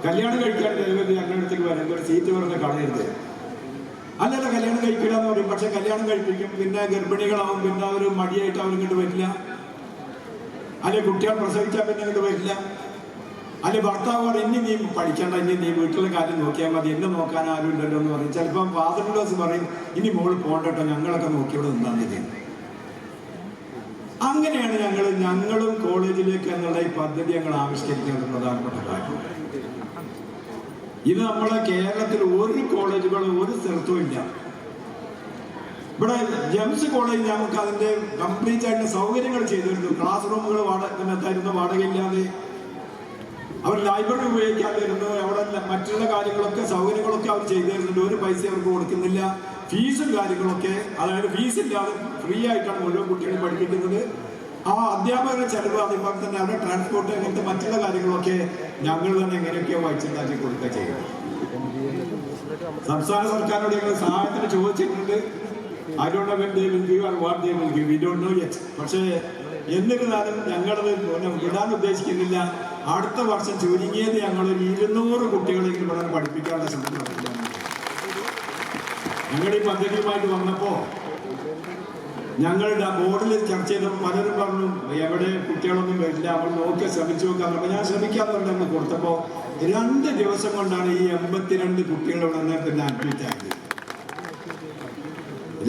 കല്യാണം കഴിക്കാൻ ദൈവത്തിൽ ഞങ്ങളുടെ അടുത്തേക്ക് വരുമ്പോൾ ഒരു സീറ്റ് പറഞ്ഞ് കളയരുത്. അല്ലല്ല കല്യാണം കഴിക്കില്ല എന്ന് പറയും, പക്ഷെ കല്യാണം കഴിപ്പിക്കും. പിന്നെ ഗർഭിണികളാവും, പിന്നെ അവർ മടിയായിട്ട് അവരിങ്ങോട്ട് വരില്ല. അല്ലെ കുട്ടികൾ പ്രസവിച്ചാൽ പിന്നെ ഇങ്ങോട്ട് വരില്ല. അല്ലെ ഭർത്താവ് പറയും ഇനി നീ പഠിക്കണ്ട, ഇനി നീ വീട്ടിലെ കാര്യം നോക്കിയാൽ മതി, എന്നെ നോക്കാൻ ആരും ഉണ്ടല്ലോ എന്ന് പറയും. ചിലപ്പം ഫാദർ ഇൻ ലോസ് പറയും ഇനി മോള് പോകണ്ടോ, ഞങ്ങളൊക്കെ നോക്കിയോടെ നിന്നാൽ മതി. അങ്ങനെയാണ് ഞങ്ങളും കോളേജിലേക്ക് എന്നുള്ള ഈ പദ്ധതി ഞങ്ങൾ ആവിഷ്കരിക്കേണ്ട പ്രധാനപ്പെട്ട കാര്യം. ഇത് നമ്മളെ കേരളത്തിൽ ഒരു കോളേജുകളും ഒരു സ്ഥലത്തും ഇല്ല. ഇവിടെ ജെംസ് കോളേജ് നമുക്ക് അതിന്റെ കംപ്ലീറ്റ് ആയിട്ടുള്ള സൗകര്യങ്ങൾ ചെയ്തിരുന്നു. ക്ലാസ് റൂമുകൾ വാടകയില്ലാതെ, അവർ ലൈബ്രറി ഉപയോഗിക്കാതിരുന്നു. അവിടെ മറ്റുള്ള കാര്യങ്ങളൊക്കെ സൗകര്യങ്ങളൊക്കെ അവർ ചെയ്തു തരുന്നുണ്ട്. ഒരു പൈസ അവർക്ക് കൊടുക്കുന്നില്ല. ഫീസും കാര്യങ്ങളൊക്കെ, അതായത് ഫീസ് ഇല്ലാതെ ഫ്രീ ആയിട്ടാണ് മുഴുവൻ കുട്ടികളെ പഠിപ്പിക്കുന്നത്. ആ അധ്യാപകരുടെ ചെലവ്, അതുപോലെ തന്നെ അവരുടെ ട്രാൻസ്പോർട്ട്, അങ്ങനത്തെ മറ്റുള്ള കാര്യങ്ങളൊക്കെ ഞങ്ങൾ തന്നെ എങ്ങനെയൊക്കെയോ വായിച്ചുണ്ടാക്കി കൊടുക്കുക ചെയ്യുന്നത്. സംസ്ഥാന സർക്കാരിനോട് ഞങ്ങൾ സഹായത്തിന് ചോദിച്ചിട്ടുണ്ട്. I don't know when they will give or what they will give. We don't know yet. പക്ഷേ എന്നിരുന്നാലും ഞങ്ങളത് വിടാൻ ഉദ്ദേശിക്കുന്നില്ല. അടുത്ത വർഷം ചുരുങ്ങിയത് ഞങ്ങളൊരു 200 കുട്ടികളെങ്കിലും ഇവിടെ പഠിപ്പിക്കാനുള്ള ശ്രമം നടത്തില്ല. ഞങ്ങൾ ഈ പദ്ധതിയുമായിട്ട് വന്നപ്പോൾ ഞങ്ങളുടെ ബോർഡിൽ ചർച്ച ചെയ്തപ്പോൾ പലരും പറഞ്ഞു എവിടെ കുട്ടികളൊന്നും വരില്ല, അവൾ നോക്കി ശ്രമിച്ചു നോക്കാൻ. അപ്പോൾ ഞാൻ ശ്രമിക്കാറുണ്ടെന്ന് കൊടുത്തപ്പോൾ 2 ദിവസം കൊണ്ടാണ് ഈ 82 കുട്ടികൾ ഇവിടെ പിന്നെ അഡ്മിറ്റ് ആയത്.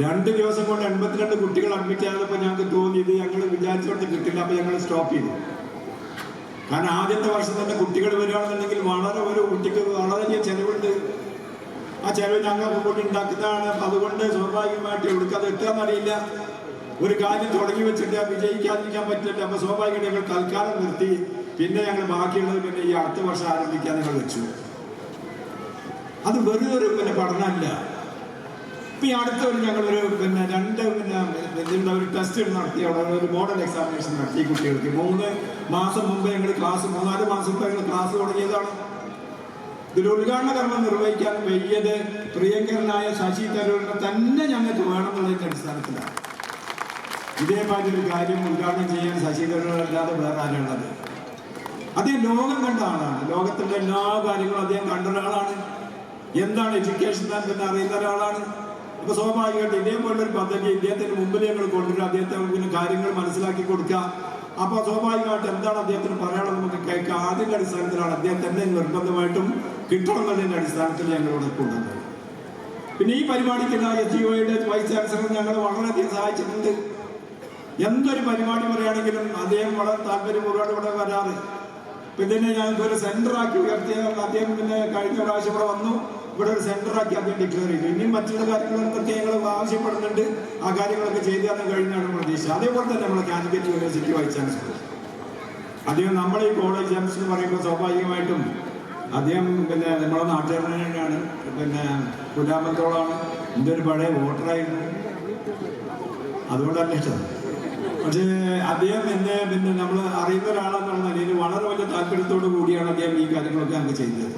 2 ദിവസം കൊണ്ട് 82 കുട്ടികൾ അഡ്മിറ്റ് ആയപ്പോൾ ഞങ്ങൾക്ക് തോന്നി ഇത് ഞങ്ങൾ വിചാരിച്ചോണ്ട് കിട്ടില്ല. അപ്പോൾ ഞങ്ങൾ സ്റ്റോപ്പ് ചെയ്തു. കാരണം ആദ്യത്തെ വർഷം തന്നെ കുട്ടികൾ വരികയാണെന്നുണ്ടെങ്കിൽ ഒരു കുട്ടിക്ക് വളരെയധികം ചെലവുണ്ട്. ആ ചെലവ് ഞങ്ങളൊക്കെ കൊണ്ട് ഉണ്ടാക്കുന്നതാണ്. അതുകൊണ്ട് സ്വാഭാവികമായിട്ട് എവിടുക്കത് എത്താന്നറിയില്ല. ഒരു കാര്യം തുടങ്ങി വെച്ചിട്ട് വിജയിക്കാതിരിക്കാൻ പറ്റില്ല. അപ്പോൾ സ്വാഭാവികമായിട്ട് ഞങ്ങൾ തൽക്കാലം നിർത്തി. പിന്നെ ഞങ്ങൾ ബാക്കിയുള്ളത് പിന്നെ ഈ അടുത്ത വർഷം ആരംഭിക്കാൻ ഞങ്ങൾ വെച്ചു. അത് വെറുതെ ഒരു പഠനമല്ല. ഇപ്പം ഈ അടുത്തൊരു ഞങ്ങളൊരു ഒരു ടെസ്റ്റ് നടത്തി, അവിടെ ഒരു മോഡൽ എക്സാമിനേഷൻ നടത്തി കുട്ടികൾക്ക്. 3 മാസം മുമ്പ് ഞങ്ങൾ 3-4 മാസം മുമ്പ് ഞങ്ങൾ ക്ലാസ് തുടങ്ങിയതാണ്. ഇതിൽ ഉദ്ഘാടന കർമ്മം നിർവഹിക്കാൻ വയ്യത് പ്രിയങ്കരനായ ശശി തരൂരിനെ തന്നെ ഞങ്ങൾക്ക് വേണമെന്നുള്ളതിൻ്റെ അടിസ്ഥാനത്തിലാണ്. ഇതേമാതിരി ഒരു കാര്യം ഉദ്ഘാടനം ചെയ്യാൻ ശശി തരൂരല്ലാതെ വേറെ ആരുള്ളത്? അദ്ദേഹം ലോകം കണ്ട ആളാണ്. ലോകത്തിൻ്റെ എല്ലാ കാര്യങ്ങളും അദ്ദേഹം കണ്ട ഒരാളാണ്. എന്താണ് എഡ്യൂക്കേഷൻ തന്നെ അറിയുന്ന ഒരാളാണ്. അപ്പോൾ സ്വാഭാവികമായിട്ട് ഇതേപോലൊരു പദ്ധതി ഇദ്ദേഹത്തിന് മുമ്പിൽ ഞങ്ങൾ കൊണ്ടുവരിക, അദ്ദേഹത്തിന് കാര്യങ്ങൾ മനസ്സിലാക്കി കൊടുക്കുക. അപ്പോൾ സ്വാഭാവികമായിട്ട് എന്താണ് അദ്ദേഹത്തിന് പറയാനുള്ളത് നമുക്ക് കേൾക്കാം. അതിൻ്റെ അടിസ്ഥാനത്തിലാണ് അദ്ദേഹം തന്നെ നിർബന്ധമായിട്ടും കിട്ടണം എന്നുള്ളതിൻ്റെ അടിസ്ഥാനത്തിൽ ഞങ്ങളോട് കൊണ്ടുവന്നത്. പിന്നെ ഈ പരിപാടിക്ക് SGOയുടെ വൈസ് ചാൻസലർ ഞങ്ങൾ വളരെയധികം സഹായിച്ചിട്ടുണ്ട്. എന്തൊരു പരിപാടി പറയുകയാണെങ്കിലും അദ്ദേഹം വളരെ താല്പര്യപൂർവ്വമാണ് ഇവിടെ വരാറ്. ഇപ്പം ഇതിനെ ഞങ്ങൾക്ക് ഒരു സെന്ററാക്കി ഉയർത്തിയ അദ്ദേഹം പിന്നെ കഴിഞ്ഞ പ്രാവശ്യം ഇവിടെ വന്നു. ഇവിടെ ഒരു സെന്ററാക്കി അദ്ദേഹം ഡിക്ലെയർ ചെയ്തു. ഇനിയും മറ്റുള്ള കാര്യങ്ങളൊക്കെ ഞങ്ങൾ ആവശ്യപ്പെടുന്നുണ്ട്. ആ കാര്യങ്ങളൊക്കെ ചെയ്തു തരാൻ കഴിഞ്ഞാണ് പ്രതീക്ഷ. അതേപോലെ തന്നെ നമ്മുടെ കാലിക്കറ്റ് യൂണിവേഴ്സിറ്റി വൈസ് ചാൻസലർ അദ്ദേഹം നമ്മളെ ഈ കോളേജ് ജംസ് എന്ന് പറയുമ്പോൾ സ്വാഭാവികമായിട്ടും അദ്ദേഹം പിന്നെ നമ്മളെ നാട്ടുകാരൻ തന്നെയാണ്. പുലാമത്തോളാണ്. എൻ്റെ ഒരു പഴയ വോട്ടറായിരുന്നു. അതുകൊണ്ടല്ല ഇഷ്ടം. പക്ഷേ അദ്ദേഹം നമ്മൾ അറിയുന്ന ഒരാളെന്നുള്ള നിലയിൽ വളരെ വലിയ താല്പര്യത്തോടു കൂടിയാണ് അദ്ദേഹം ഈ കാര്യങ്ങളൊക്കെ ഞങ്ങൾക്ക് ചെയ്തത്.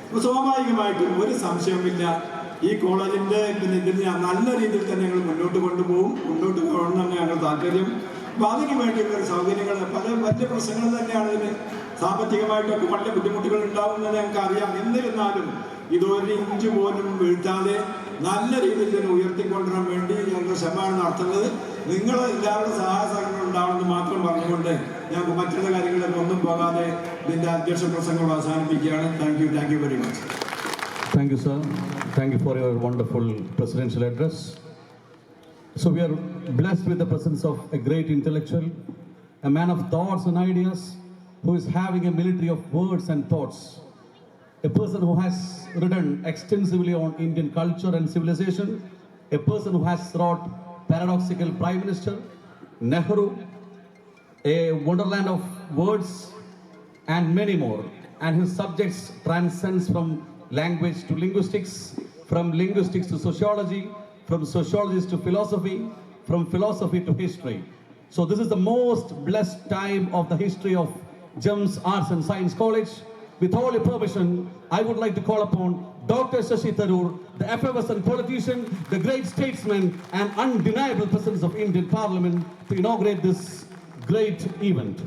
അപ്പോൾ സ്വാഭാവികമായിട്ടും ഒരു സംശയമില്ല, ഈ കോളേജിൻ്റെ ഇതിന് നല്ല രീതിയിൽ തന്നെ ഞങ്ങൾ മുന്നോട്ട് കൊണ്ടുപോകണമെന്നാണ് ഞങ്ങൾ താല്പര്യം. അപ്പോൾ അതിന് വേണ്ടിയുള്ള സൗകര്യങ്ങൾ വലിയ പ്രശ്നങ്ങൾ തന്നെയാണ്. ഇതിന് സാമ്പത്തികമായിട്ടൊക്കെ വലിയ ബുദ്ധിമുട്ടുകൾ ഉണ്ടാവുമെന്ന് ഞങ്ങൾക്ക് അറിയാം. എന്നിരുന്നാലും ഇതൊരു ഇഞ്ച് പോലും വീഴ്ത്താതെ നല്ല രീതിയിൽ തന്നെ ഉയർത്തിക്കൊണ്ടുവരാൻ വേണ്ടി ഞങ്ങൾ ശ്രമമാണ് നടത്തുന്നത്. നിങ്ങൾ എല്ലാവരുടെ സഹായ സഹകരണം ഉണ്ടാവണമെന്ന് മാത്രം പറഞ്ഞുകൊണ്ട് ഞങ്ങൾക്ക് മറ്റുള്ള കാര്യങ്ങളിലൊക്കെ ഒന്നും പോകാതെ ഇതിൻ്റെ അധ്യക്ഷ പ്രസംഗം അവസാനിപ്പിക്കുകയാണ്. Thank you very much. Thank you, sir. Thank you for your wonderful presidential address. So we are blessed with the presence of a great intellectual, a man of thoughts and ideas, who is having a military of words and thoughts, a person who has written extensively on Indian culture and civilization, a person who has wrought paradoxical Prime Minister, Nehru, a wonderland of words, and many more. And his subjects transcends from language to linguistics, from linguistics to sociology, from sociology to philosophy, from philosophy to history. So this is the most blessed time of the history of GEMS Arts and Science College. With all your permission, I would like to call upon Dr. Shashi Tharoor, the effervescent politician, the great statesman, and undeniable presence of Indian Parliament, to inaugurate this great event.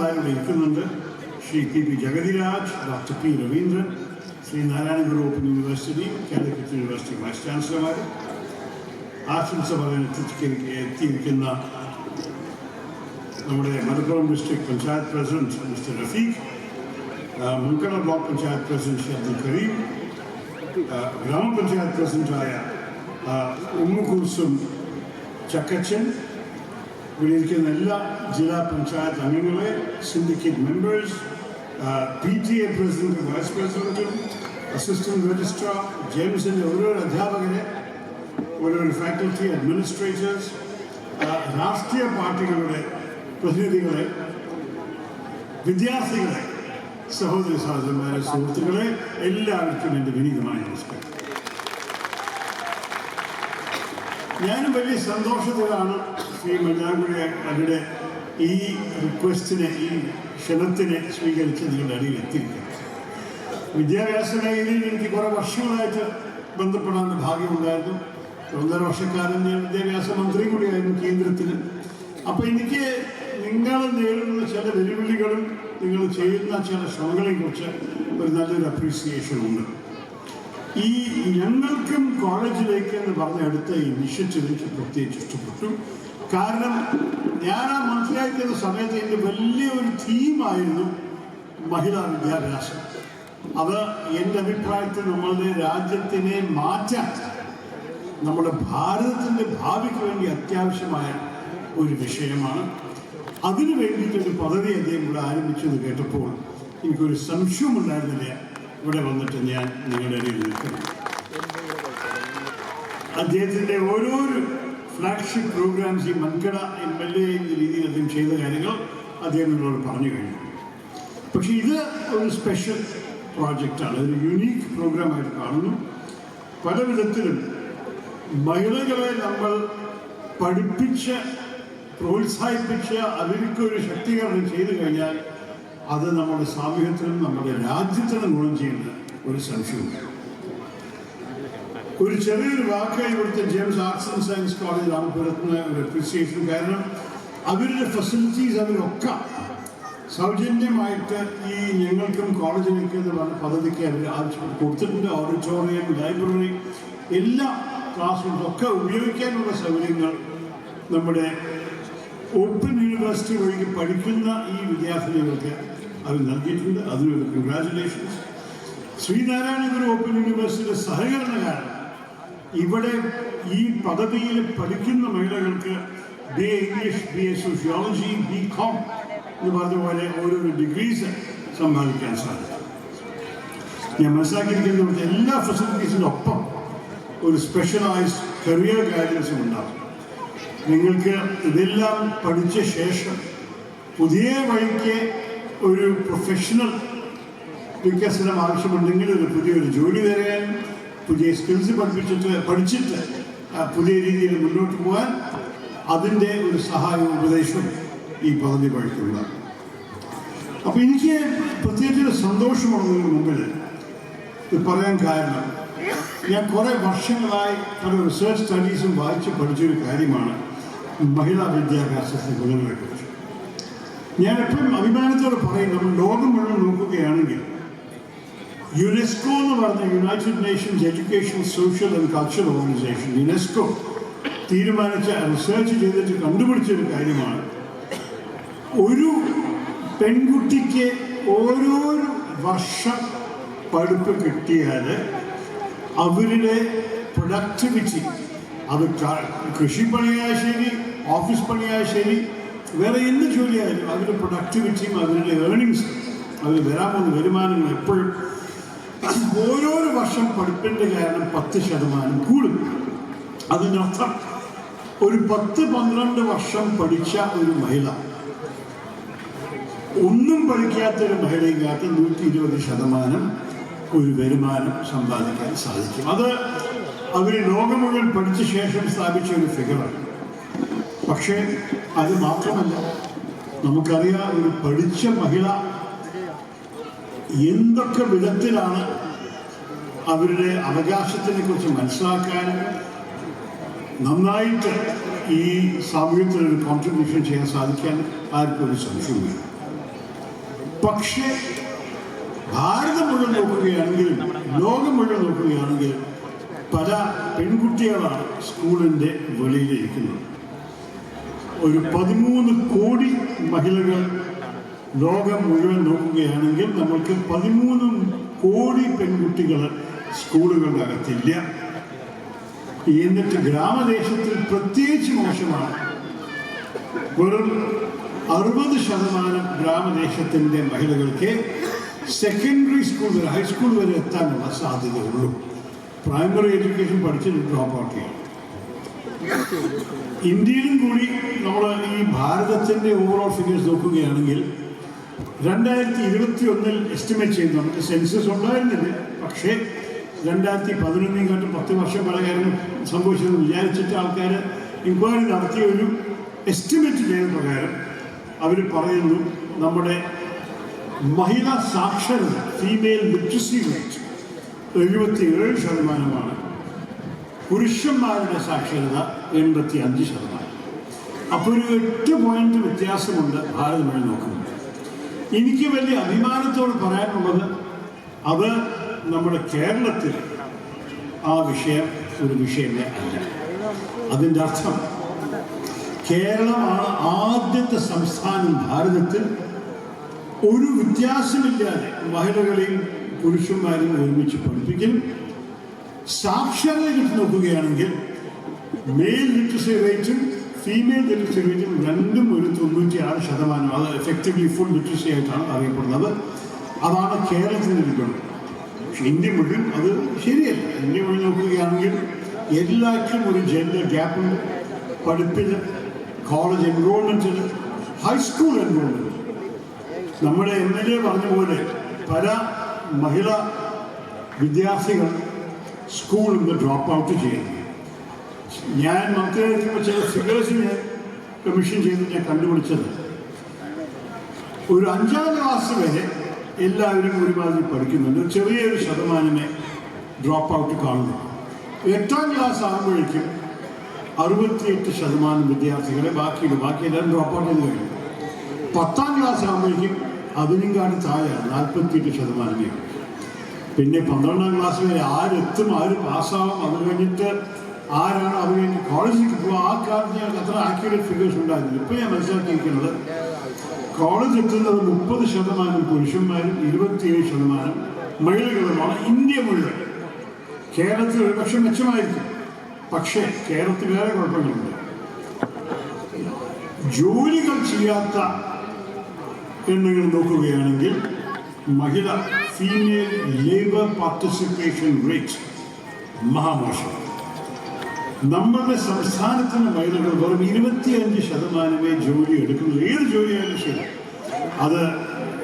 ഇരിക്കുന്നുണ്ട്. Shri P Jagathiraj, doctor P Raveendran, Shri Narayana Guru open university, Calicut university vice ചാൻസലർമാർ, ആശംസ പറയാൻ എത്തിയിരിക്കുന്ന നമ്മുടെ Malappuram district panchayat president mister Rafeeq, Munkada block panchayat president Shri Abdul Kareem, ഗ്രാമപഞ്ചായത്ത് പ്രസിഡന്റായ ഉമ്മുകുൽസും ചക്കച്ചൻ, ഇവിടെ ഇരിക്കുന്ന എല്ലാ ജില്ലാ പഞ്ചായത്ത് അംഗങ്ങളെ, സിൻഡിക്കേറ്റ് മെമ്പേഴ്സ്, PTA പ്രസിഡന്റും വൈസ് പ്രസിഡന്റും, അസിസ്റ്റന്റ് രജിസ്ട്രാർ, ജെയിംസിൻ്റെ ഓരോരോ അധ്യാപകരെ, ഓരോരോ ഫാക്കൽറ്റി, അഡ്മിനിസ്ട്രേറ്റേഴ്സ്, രാഷ്ട്രീയ പാർട്ടികളുടെ പ്രതിനിധികളെ, വിദ്യാർത്ഥികളെ, സഹോദരി സഹോദരന്മാരെ, സുഹൃത്തുക്കളെ, എല്ലാവർക്കും എൻ്റെ വിനീതമായ നമസ്കാരം. ഞാനും വലിയ സന്തോഷത്തിലാണ് ശ്രീ മഞ്ഞാങ്കുഴി അവരുടെ ഈ റിക്വസ്റ്റിനെ, ഈ ക്ഷണത്തിനെ സ്വീകരിച്ച് നിങ്ങളുടെ അടിയിൽ എത്തിയിരിക്കുന്നത്. വിദ്യാഭ്യാസ മേഖലയിൽ എനിക്ക് കുറേ വർഷങ്ങളായിട്ട് ബന്ധപ്പെടാൻ ഭാഗ്യമുണ്ടായിരുന്നു. 1.5 വർഷക്കാലം ഞാൻ വിദ്യാഭ്യാസ മന്ത്രി കൂടിയായിരുന്നു കേന്ദ്രത്തിന്. അപ്പോൾ എനിക്ക് നിങ്ങൾ നേരിടുന്ന ചില വെല്ലുവിളികളും നിങ്ങൾ ചെയ്യുന്ന ചില ശ്രമങ്ങളെ കുറിച്ച് ഒരു നല്ലൊരു അപ്രീസിയേഷൻ ഉണ്ട്. ഈ ഞങ്ങൾക്കും കോളേജിലേക്ക് എന്ന് പറഞ്ഞ അടുത്ത ഇനിഷ്യേറ്റീവ് എനിക്ക് പ്രത്യേകിച്ച് ഇഷ്ടപ്പെട്ടു. കാരണം ഞാൻ ആ മന്ത്രിയായിരിക്കുന്ന സമയത്ത് എൻ്റെ വലിയൊരു തീമായിരുന്നു മഹിളാ വിദ്യാഭ്യാസം. അത് എൻ്റെ അഭിപ്രായത്തിൽ നമ്മളുടെ രാജ്യത്തിനെ മാറ്റാൻ, നമ്മുടെ ഭാരതത്തിൻ്റെ ഭാവിക്ക് വേണ്ടി അത്യാവശ്യമായ ഒരു വിഷയമാണ്. അതിനു വേണ്ടിയിട്ടൊരു പദ്ധതി അദ്ദേഹം ഇവിടെ ആരംഭിച്ചത് കേട്ടപ്പോൾ എനിക്കൊരു സംശയമുണ്ടായിരുന്നില്ല ഇവിടെ വന്നിട്ട് ഞാൻ നിങ്ങളുടെ ഇടയിൽ നിൽക്കുന്നു. അദ്ദേഹത്തിൻ്റെ ഓരോരോ ഫ്ലാഗ്ഷിപ്പ് പ്രോഗ്രാംസ് ഈ മൻകട MLA എന്ന രീതിയിൽ അദ്ദേഹം ചെയ്ത കാര്യങ്ങൾ അദ്ദേഹം നിങ്ങളോട് പറഞ്ഞു കഴിഞ്ഞു. പക്ഷേ ഇത് ഒരു സ്പെഷ്യൽ പ്രോജക്റ്റാണ്, ഒരു യുണീക്ക് പ്രോഗ്രാമായിട്ട് കാണുന്നു. പല വിധത്തിലും മഹിളകളെ നമ്മൾ പഠിപ്പിച്ച് പ്രോത്സാഹിപ്പിച്ച് അവർക്കൊരു ശക്തീകരണം ചെയ്തു കഴിഞ്ഞാൽ അത് നമ്മുടെ സാമൂഹ്യത്തിനും നമ്മുടെ രാജ്യത്തിനും ഗുണം ചെയ്യുന്ന ഒരു സംശയമുണ്ട്. ഒരു ചെറിയൊരു വാക്ക് ഇവിടുത്തെ James arts and science college രാമപുരത്തിന് ഒരു അപ്രീസിയേഷൻ. കാരണം അവരുടെ ഫെസിലിറ്റീസ് അവരൊക്കെ സൗജന്യമായിട്ട് ഈ ഞങ്ങൾക്കും കോളേജിലേക്ക് എന്ന് പറഞ്ഞ പദ്ധതിക്ക് അവർ ആവശ്യപ്പെട്ട് കൊടുത്തിട്ടുണ്ട്. ഓഡിറ്റോറിയം, ലൈബ്രറി, എല്ലാ ക്ലാസ് റൂംസൊക്കെ ഉപയോഗിക്കാനുള്ള സൗകര്യങ്ങൾ നമ്മുടെ ഓപ്പൺ യൂണിവേഴ്സിറ്റി വഴി പഠിക്കുന്ന ഈ വിദ്യാർത്ഥിനികൾക്ക് അവർ നൽകിയിട്ടുണ്ട്. അതിനൊരു കൺഗ്രാജുലേഷൻസ്. ശ്രീനാരായണ ഗുരു ഓപ്പൺ യൂണിവേഴ്സിറ്റിയുടെ സഹകരണകാരൻ ഇവിടെ ഈ പദവിയിൽ പഠിക്കുന്ന മഹിളകൾക്ക് BA English, BA sociology, BCom എന്ന് പറഞ്ഞ പോലെ ഓരോരോ ഡിഗ്രീസ് സമ്പാദിക്കാൻ സാധിക്കും. ഞാൻ മനസ്സിലാക്കിയിരിക്കുന്നത് എല്ലാ ഫെസിലിറ്റീസിൻ്റെ ഒപ്പം ഒരു സ്പെഷ്യലൈസ്ഡ് കരിയർ ഗൈഡൻസും ഉണ്ടാകും. നിങ്ങൾക്ക് ഇതെല്ലാം പഠിച്ച ശേഷം പുതിയ വഴിക്ക് ഒരു പ്രൊഫഷണൽ വികസനം ആവശ്യമുണ്ടെങ്കിൽ ഒരു പുതിയൊരു ജോലി തരാൻ, പുതിയ സ്കിൽസ് പഠിച്ചിട്ട് പുതിയ രീതിയിൽ മുന്നോട്ട് പോകാൻ അതിൻ്റെ ഒരു സഹായവും ഉപദേശവും ഈ പദ്ധതി വഴിക്കുള്ള. അപ്പോൾ എനിക്ക് പ്രത്യേകിച്ച് സന്തോഷമുള്ളതിന് മുമ്പിൽ ഇത് പറയാൻ കാരണം, ഞാൻ കുറേ വർഷങ്ങളായി പല റിസർച്ച് സ്റ്റഡീസും വായിച്ച് പഠിച്ചൊരു കാര്യമാണ് മഹിളാ വിദ്യാഭ്യാസത്തിൻ്റെ ഗുണങ്ങളെക്കുറിച്ച്. ഞാൻ എപ്പോഴും അഭിമാനത്തോടെ പറയും, നമ്മൾ ലോകം മുഴുവൻ നോക്കുകയാണെങ്കിൽ യുനെസ്കോ എന്ന് പറഞ്ഞ United Nations education, social and cultural organisation, UNESCO തീരുമാനിച്ച റിസർച്ച് ചെയ്തിട്ട് കണ്ടുപിടിച്ചൊരു കാര്യമാണ്, ഒരു പെൺകുട്ടിക്ക് ഓരോരോ വർഷം പഠിപ്പ് കിട്ടിയാൽ അവരുടെ പ്രൊഡക്ടിവിറ്റി, അത് കൃഷിപ്പണിയായ ശരി, ഓഫീസ് പണിയായ ശരി, വേറെ എന്ത് ജോലിയായാലും അവരുടെ പ്രൊഡക്ടിവിറ്റിയും അവരുടെ ഏർണിങ്സും അവർ വരാൻ പോകുന്ന വരുമാനങ്ങൾ എപ്പോഴും ഓരോരോ വർഷം പഠിപ്പിൻ്റെ കാരണം 10% കൂടും. അതിനർത്ഥം ഒരു 10-12 വർഷം പഠിച്ച ഒരു മഹിള ഒന്നും പഠിക്കാത്തൊരു മഹിളയ്ക്കകത്ത് 120% ഒരു വരുമാനം സമ്പാദിക്കാൻ സാധിക്കും. അത് അവർ ലോകം മുഴുവൻ പഠിച്ച ശേഷം സ്ഥാപിച്ച ഒരു ഫിഗറാണ്. പക്ഷേ അത് മാത്രമല്ല, നമുക്കറിയാം ഒരു പഠിച്ച മഹിള എന്തൊക്കെ വിധത്തിലാണ് അവരുടെ അവകാശത്തിനെ കുറിച്ച് മനസ്സിലാക്കാനും നന്നായിട്ട് ഈ സാമൂഹ്യത്തിനൊരു കോൺട്രിബ്യൂഷൻ ചെയ്യാൻ സാധിക്കാൻ ആർക്കും ഒരു സംശയമില്ല. പക്ഷേ ഭാരതം മുഴുവൻ നോക്കുകയാണെങ്കിലും ലോകം മുഴുവൻ നോക്കുകയാണെങ്കിൽ പല പെൺകുട്ടികളാണ് സ്കൂളിൻ്റെ വെളിയിലിരിക്കുന്നത്. ഒരു 13 കോടി മഹിളകൾ ലോകം മുഴുവൻ നോക്കുകയാണെങ്കിൽ നമ്മൾക്ക് 13 കോടി പെൺകുട്ടികൾ സ്കൂളുകളുടെ അകത്തില്ല. എന്നിട്ട് ഗ്രാമദേശത്തിൽ പ്രത്യേകിച്ച് മോശമാണ്. വെറും 60% ഗ്രാമദേശത്തിൻ്റെ മഹിളകൾക്ക് സെക്കൻഡറി സ്കൂൾ വരെ, ഹൈസ്കൂൾ വരെ എത്താനുള്ള സാധ്യതയുള്ളൂ. പ്രൈമറി എഡ്യൂക്കേഷൻ പഠിച്ചിട്ട് ഡ്രോപ്പ് ഔട്ട് ചെയ്യണം. ഇന്ത്യയിലും കൂടി നമ്മൾ ഈ ഭാരതത്തിൻ്റെ ഓവറോൾ ഫിഗേഴ്സ് നോക്കുകയാണെങ്കിൽ 2021 എസ്റ്റിമേറ്റ് ചെയ്തു. നമുക്ക് സെൻസസ് ഉണ്ടായിരുന്നില്ല, പക്ഷേ 2011 10 വർഷം പല കാര്യങ്ങൾ സംഭവിച്ചതെന്ന് വിചാരിച്ചിട്ട് ആൾക്കാർ ഇൻക്വയറി നടത്തിയ ഒരു എസ്റ്റിമേറ്റ് ചെയ്ത പ്രകാരം അവർ പറയുന്നു നമ്മുടെ മഹിളാ സാക്ഷരത, ഫീമെയിൽ ലിറ്ററസി റേറ്റ് 77%. പുരുഷന്മാരുടെ സാക്ഷരത 85%. അപ്പോൾ ഒരു 8 പോയിന്റ് വ്യത്യാസമുണ്ട് ഭാരതം വഴി നോക്കുന്നത്. എനിക്ക് വലിയ അഭിമാനത്തോട് പറയാനുള്ളത് അത് നമ്മുടെ കേരളത്തിൽ ആ വിഷയം ഒരു വിഷയമേ അല്ല. അതിൻ്റെ അർത്ഥം കേരളമാണ് ആദ്യത്തെ സംസ്ഥാനം ഭാരതത്തിൽ ഒരു വ്യത്യാസമില്ലാതെ മഹിളകളെയും പുരുഷന്മാരെയും ഒരുമിച്ച് പഠിപ്പിക്കലും സാക്ഷരത കിട്ടി നോക്കുകയാണെങ്കിൽ മെയിൽ ലിറ്ററസി റേറ്റും ഫീമെയിൽ ലിറ്ററസി റേറ്റും രണ്ടും ഒരു 96%. അത് എഫക്റ്റീവ്ലി ഫുൾ ലിറ്ററസി ആയിട്ടാണ് അറിയപ്പെടുന്നത്. അതാണ് കേരളത്തിൽ നിൽക്കുന്നത്. പക്ഷെ ഇന്ത്യ മുഴുവൻ അത് ശരിയല്ല. ഇന്ത്യ മുഴുവൻ നോക്കുകയാണെങ്കിൽ എല്ലാറ്റിലും ഒരു ജെൻഡർ ഗ്യാപ്പുണ്ട്. പഠിപ്പിൽ, കോളേജ് എൻറോൾമെൻറ്റിൽ, ഹൈസ്കൂൾ എൻറോൾമെൻറ്റ്. നമ്മുടെ MLA പറഞ്ഞ പോലെ പല മഹിളാ വിദ്യാർത്ഥികൾ സ്കൂളിൽ നിന്ന് ഡ്രോപ്പ് ഔട്ട് ചെയ്യുന്നു. ഞാൻ മന്ത്രിയായിരിക്കുമ്പോൾ ചില ഫിഗേഴ്സ് ഞാൻ കമ്മീഷൻ ചെയ്ത് ഞാൻ കണ്ടുപിടിച്ചത് ഒരു 5ാം ക്ലാസ് വരെ എല്ലാവരും ഒരുമാതിരി പഠിക്കുന്നുണ്ട്. ചെറിയൊരു ശതമാനമേ ഡ്രോപ്പ് ഔട്ട് കാണുന്നു. 8ാം ക്ലാസ് ആകുമ്പോഴേക്കും 68% വിദ്യാർത്ഥികളെ ബാക്കി എല്ലാവരും ഡ്രോപ്പ് ഔട്ട് ചെയ്ത് കഴിഞ്ഞു. 10ാം ക്ലാസ് ആകുമ്പോഴേക്കും അതിനെക്കാട് താഴെയാണ് 48%. പിന്നെ 12ാം ക്ലാസ് വരെ ആരെത്തും, ആര് പാസ്സാവും, അത് കഴിഞ്ഞിട്ട് ആരാണ് അത് കഴിഞ്ഞ് കോളേജിലേക്ക് പോകുക. ആ കാലത്ത് ഞങ്ങൾക്ക് അത്ര ആക്യുറേറ്റ് ഫിഗേഴ്സ് ഉണ്ടായിരുന്നില്ല. ഇപ്പോൾ ഞാൻ മനസ്സിലാക്കിയിരിക്കുന്നത് കോളേജ് എത്തുന്നത് 30% പുരുഷന്മാരും 27% മഹിളകളുമാണ് ഇന്ത്യ മുഴുവൻ. കേരളത്തിൽ ഒരു പക്ഷെ മെച്ചമായിരിക്കും, പക്ഷേ കേരളത്തിൽ വേറെ കുഴപ്പങ്ങളുണ്ട്. ജോലികൾ ചെയ്യാത്ത എണ്ണങ്ങൾ നോക്കുകയാണെങ്കിൽ മഹിള ഫീമെയിൽ ലേബർ പാർട്ടിസിപ്പേഷൻ റേറ്റ് മഹാമോശം. നമ്മുടെ സംസ്ഥാനത്തിൻ്റെ മഹിളകൾ വെറും 25% ജോലി എടുക്കുന്നത്. ഏത് ജോലിയായാലും ശരി, അത്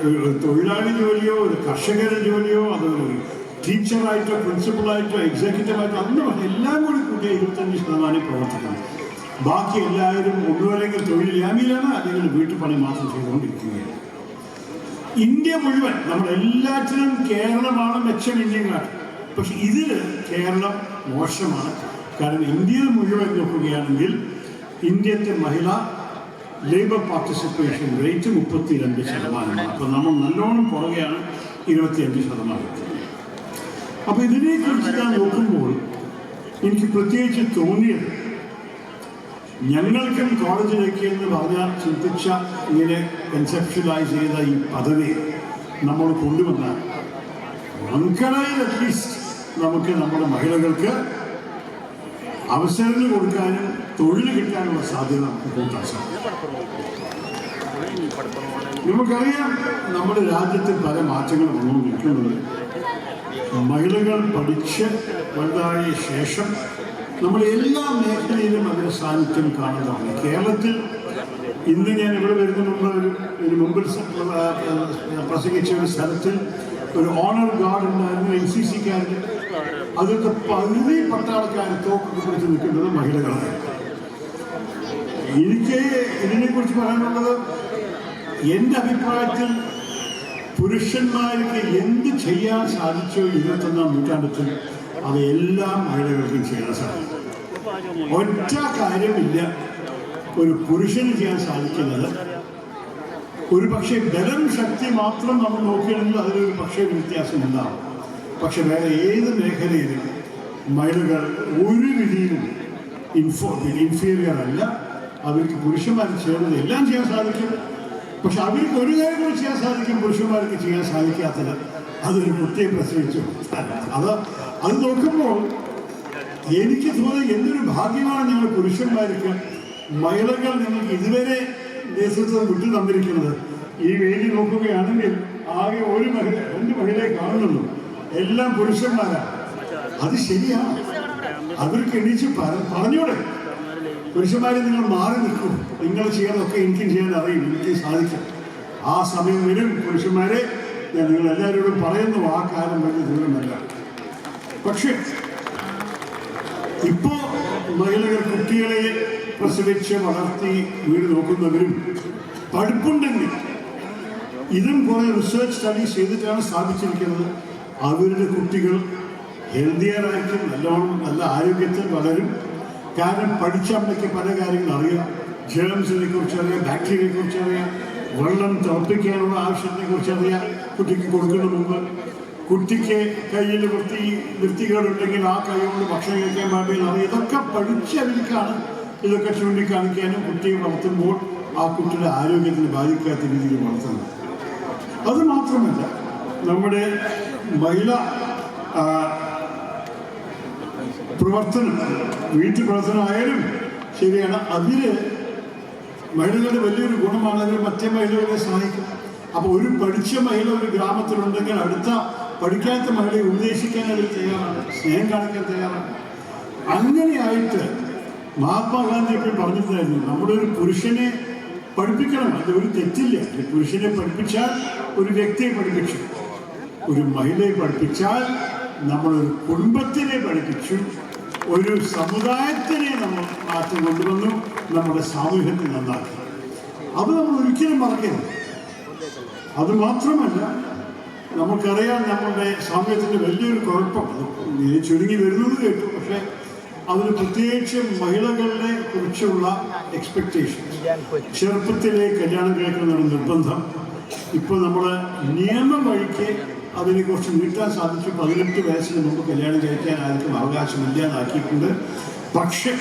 ഒരു തൊഴിലാളി ജോലിയോ ഒരു കർഷകരുടെ ജോലിയോ അതൊരു ടീച്ചറായിട്ടോ പ്രിൻസിപ്പളായിട്ടോ എക്സിക്യൂട്ടീവായിട്ടോ അതൊന്നും എല്ലാം കൂടി കൂട്ടിയ 25% പ്രവർത്തിക്കണം. ബാക്കി എല്ലാവരും ഒന്നുമല്ലെങ്കിൽ തൊഴിലില്ലായ്മയിലാണ്, അല്ലെങ്കിൽ വീട്ടുപണി മാത്രം ചെയ്തുകൊണ്ടിരിക്കുകയാണ്. ഇന്ത്യ മുഴുവൻ നമ്മളെല്ലാറ്റിനും കേരളമാണ് മെച്ചം ഇന്ത്യക്കാട്ട്. പക്ഷെ ഇതിൽ കേരളം മോശമാണ്. കാരണം ഇന്ത്യയിൽ മുഴുവൻ നോക്കുകയാണെങ്കിൽ ഇന്ത്യത്തെ മഹിള ലേബർ പാർട്ടിസിപ്പേഷൻ റേറ്റ് 32%. അപ്പോൾ നമ്മൾ നല്ലോണം പുറകെയാണ് 25%. അപ്പോൾ ഇതിനെക്കുറിച്ച് ഞാൻ നോക്കുമ്പോൾ എനിക്ക് പ്രത്യേകിച്ച് തോന്നിയത് ഞങ്ങൾക്കും കോളേജിലേക്ക് എന്ന് പറഞ്ഞാൽ ചിന്തിച്ച ഇങ്ങനെ കൺസെപ്ഷ്യലൈസ് ചെയ്ത ഈ പദ്ധതി നമ്മൾ കൊണ്ടുവന്നാൽ മക്കളയിൽ അറ്റ്ലീസ്റ്റ് നമുക്ക് നമ്മുടെ മഹിളകൾക്ക് അവസരങ്ങൾ കൊടുക്കാനും തൊഴിൽ കിട്ടാനുള്ള സാധ്യത നമുക്ക് കൂട്ടാൻ സാധിക്കും. നമുക്കറിയാം നമ്മുടെ രാജ്യത്തിൽ പല മാറ്റങ്ങളും വന്നുകൊണ്ടിരിക്കുന്നുണ്ട്. മഹിളകൾ പഠിച്ച് വലുതായ ശേഷം നമ്മൾ എല്ലാ മേഖലയിലും അതിൻ്റെ സാന്നിധ്യം കാണുന്നതാണ്. കേരളത്തിൽ ഇന്ന് ഞാൻ ഇവിടെ വരുന്നതിന് മുമ്പിൽ പ്രസംഗിച്ച ഒരു സ്ഥലത്തിൽ ഒരു ഓണർ ഗാർഡ് ഉണ്ടായിരുന്നു, NCCക്കാരന്. അതൊക്കെ പകുതി പട്ടാളക്കാർ തോക്കൊക്കെ പിടിച്ച് നിൽക്കുന്നത് മഹിളകളാണ്. എനിക്ക് ഇതിനെക്കുറിച്ച് പറയാനുള്ളത് എൻ്റെ അഭിപ്രായത്തിൽ പുരുഷന്മാർക്ക് എന്ത് ചെയ്യാൻ സാധിച്ചോ 21ാം നൂറ്റാണ്ടിൽ അത് എല്ലാ മഹിളകൾക്കും ചെയ്യാൻ സാധിക്കും. ഒറ്റ കാര്യമില്ല ഒരു പുരുഷന് ചെയ്യാൻ സാധിക്കുന്നത് ഒരു പക്ഷേ ബലം ശക്തി മാത്രം നമ്മൾ നോക്കുകയാണെങ്കിൽ അതിലൊരു പക്ഷേ വ്യത്യാസം ഉണ്ടാവും. പക്ഷെ വേറെ ഏത് മേഖലയിലും മഹിളകൾ ഒരു രീതിയിലും ഇൻഫീരിയർ അല്ല. അവർക്ക് പുരുഷന്മാർ ചെയ്യുന്നത് എല്ലാം ചെയ്യാൻ സാധിക്കും. പക്ഷെ അവർക്ക് ഒരു കാര്യം കൂടി ചെയ്യാൻ സാധിക്കും, പുരുഷന്മാർക്ക് ചെയ്യാൻ സാധിക്കാത്തത് അതൊരു കുട്ടിയെ പ്രസവിച്ചു. അത് നോക്കുമ്പോൾ എനിക്ക് തോന്നുന്നത് എന്തൊരു ഭാഗ്യമാണ് ഞങ്ങൾ പുരുഷന്മാർക്ക് മഹിളകൾ ഞങ്ങൾക്ക് ഇതുവരെ നേതൃത്വം വിട്ടു തന്നിരിക്കുന്നത്. ഈ വേദി നോക്കുകയാണെങ്കിൽ ആകെ ഒരു മഹിള 2 മഹിളയെ കാണുന്നുള്ളൂ, എല്ലാം പുരുഷന്മാരാണ്. അത് ശരിയാണ്. അവർക്ക് എണീച്ച് പറഞ്ഞൂടെ, പുരുഷന്മാരെ നിങ്ങൾ മാറി നിൽക്കും, നിങ്ങൾ ചെയ്യാനൊക്കെ എനിക്കും ചെയ്യാൻ അറിയും, എനിക്ക് സാധിക്കും. ആ സമയം വരും പുരുഷന്മാരെ, ഞാൻ നിങ്ങൾ എല്ലാവരോടും പറയുന്നു, ആ കാലം വലിയ ദൂരമല്ല. പക്ഷെ ഇപ്പോ മഹിളകൾ കുട്ടികളെ പ്രസവിച്ച് വളർത്തി വീട് നോക്കുന്നവരും പഠിപ്പുണ്ടെങ്കിൽ ഇതും കുറെ റിസർച്ച് സ്റ്റഡീസ് ചെയ്തിട്ടാണ് സ്ഥാപിച്ചിരിക്കുന്നത്. അവരുടെ കുട്ടികൾ ഹെൽത്തിയറായിരിക്കും, നല്ല ആരോഗ്യത്തിൽ വളരും. കാരണം പഠിച്ച അമ്മയ്ക്ക് പല കാര്യങ്ങൾ അറിയാം. ജേംസിനെ കുറിച്ച് അറിയാം, ബാക്ടീരിയയെ കുറിച്ച് അറിയാം, വെള്ളം തിളപ്പിക്കാനുള്ള ആവശ്യത്തിനെ കുറിച്ച് അറിയാം. കുട്ടിക്ക് കൊടുക്കുന്ന മുമ്പ് കുട്ടിക്ക് കയ്യിൽ വൃത്തികേടുണ്ടെങ്കിൽ ആ കൈ കൊണ്ട് ഭക്ഷണം കഴിക്കാൻ പാടില്ല അറിയാം. ഇതൊക്കെ പഠിച്ചവർക്കാണ് ഇതൊക്കെ ചൂണ്ടിക്കാണിക്കാനും കുട്ടിയെ വളർത്തുമ്പോൾ ആ കുട്ടിയുടെ ആരോഗ്യത്തിന് ബാധിക്കാത്ത രീതിയിൽ വളർത്തുന്നത്. അതുമാത്രമല്ല, നമ്മുടെ മഹിളാ പ്രവർത്തനം, വീട്ടു പ്രവർത്തനമായാലും ശരിയാണ്, അതില് മഹിളകളുടെ വലിയൊരു ഗുണമാണ്. അതിൽ മറ്റേ മഹിളകളെ സഹായിക്കും. അപ്പോൾ ഒരു പഠിച്ച മഹിള ഒരു ഗ്രാമത്തിലുണ്ടെങ്കിൽ അടുത്ത പഠിക്കാത്ത മഹിളയെ ഉപദേശിക്കാൻ അവർ തയ്യാറാണ്, സ്നേഹം കാണിക്കാൻ തയ്യാറാണ്. അങ്ങനെയായിട്ട് മഹാത്മാഗാന്ധി എപ്പോഴും പറഞ്ഞിട്ടുണ്ടായിരുന്നു, നമ്മുടെ ഒരു പുരുഷനെ പഠിപ്പിക്കണം, അത് ഒരു തെറ്റില്ല. ഒരു പുരുഷനെ പഠിപ്പിച്ചാൽ ഒരു വ്യക്തിയെ പഠിപ്പിച്ചു, ഒരു മഹിളയെ പഠിപ്പിച്ചാൽ നമ്മളൊരു കുടുംബത്തിനെ പഠിപ്പിച്ചു, ഒരു സമുദായത്തിനെ നമ്മൾ മാറ്റം കൊണ്ടുവന്നു, നമ്മുടെ സാമൂഹ്യത്തെ നന്നാക്കി. അത് നമ്മൾ ഒരിക്കലും മറക്കരുത്. അതുമാത്രമല്ല, നമുക്കറിയാം നമ്മളുടെ സാമൂഹ്യത്തിൻ്റെ വലിയൊരു കുഴപ്പം, ചുരുങ്ങി വരുന്നത് കേട്ടു, പക്ഷേ അതിന് പ്രത്യേകിച്ച് മഹിളകളെ കുറിച്ചുള്ള എക്സ്പെക്റ്റേഷൻസ്, ചെറുപ്പത്തിലെ കല്യാണം കഴിക്കുന്ന നിർബന്ധം. ഇപ്പോൾ നമ്മൾ നിയമം വഴിക്ക് അതിനെക്കുറിച്ച് നീട്ടാൻ സാധിച്ചു. 18 വയസ്സിന് മുമ്പ് കല്യാണം കഴിക്കാൻ ആർക്കും അവകാശമില്ലാതാക്കിയിട്ടുണ്ട്. പക്ഷെ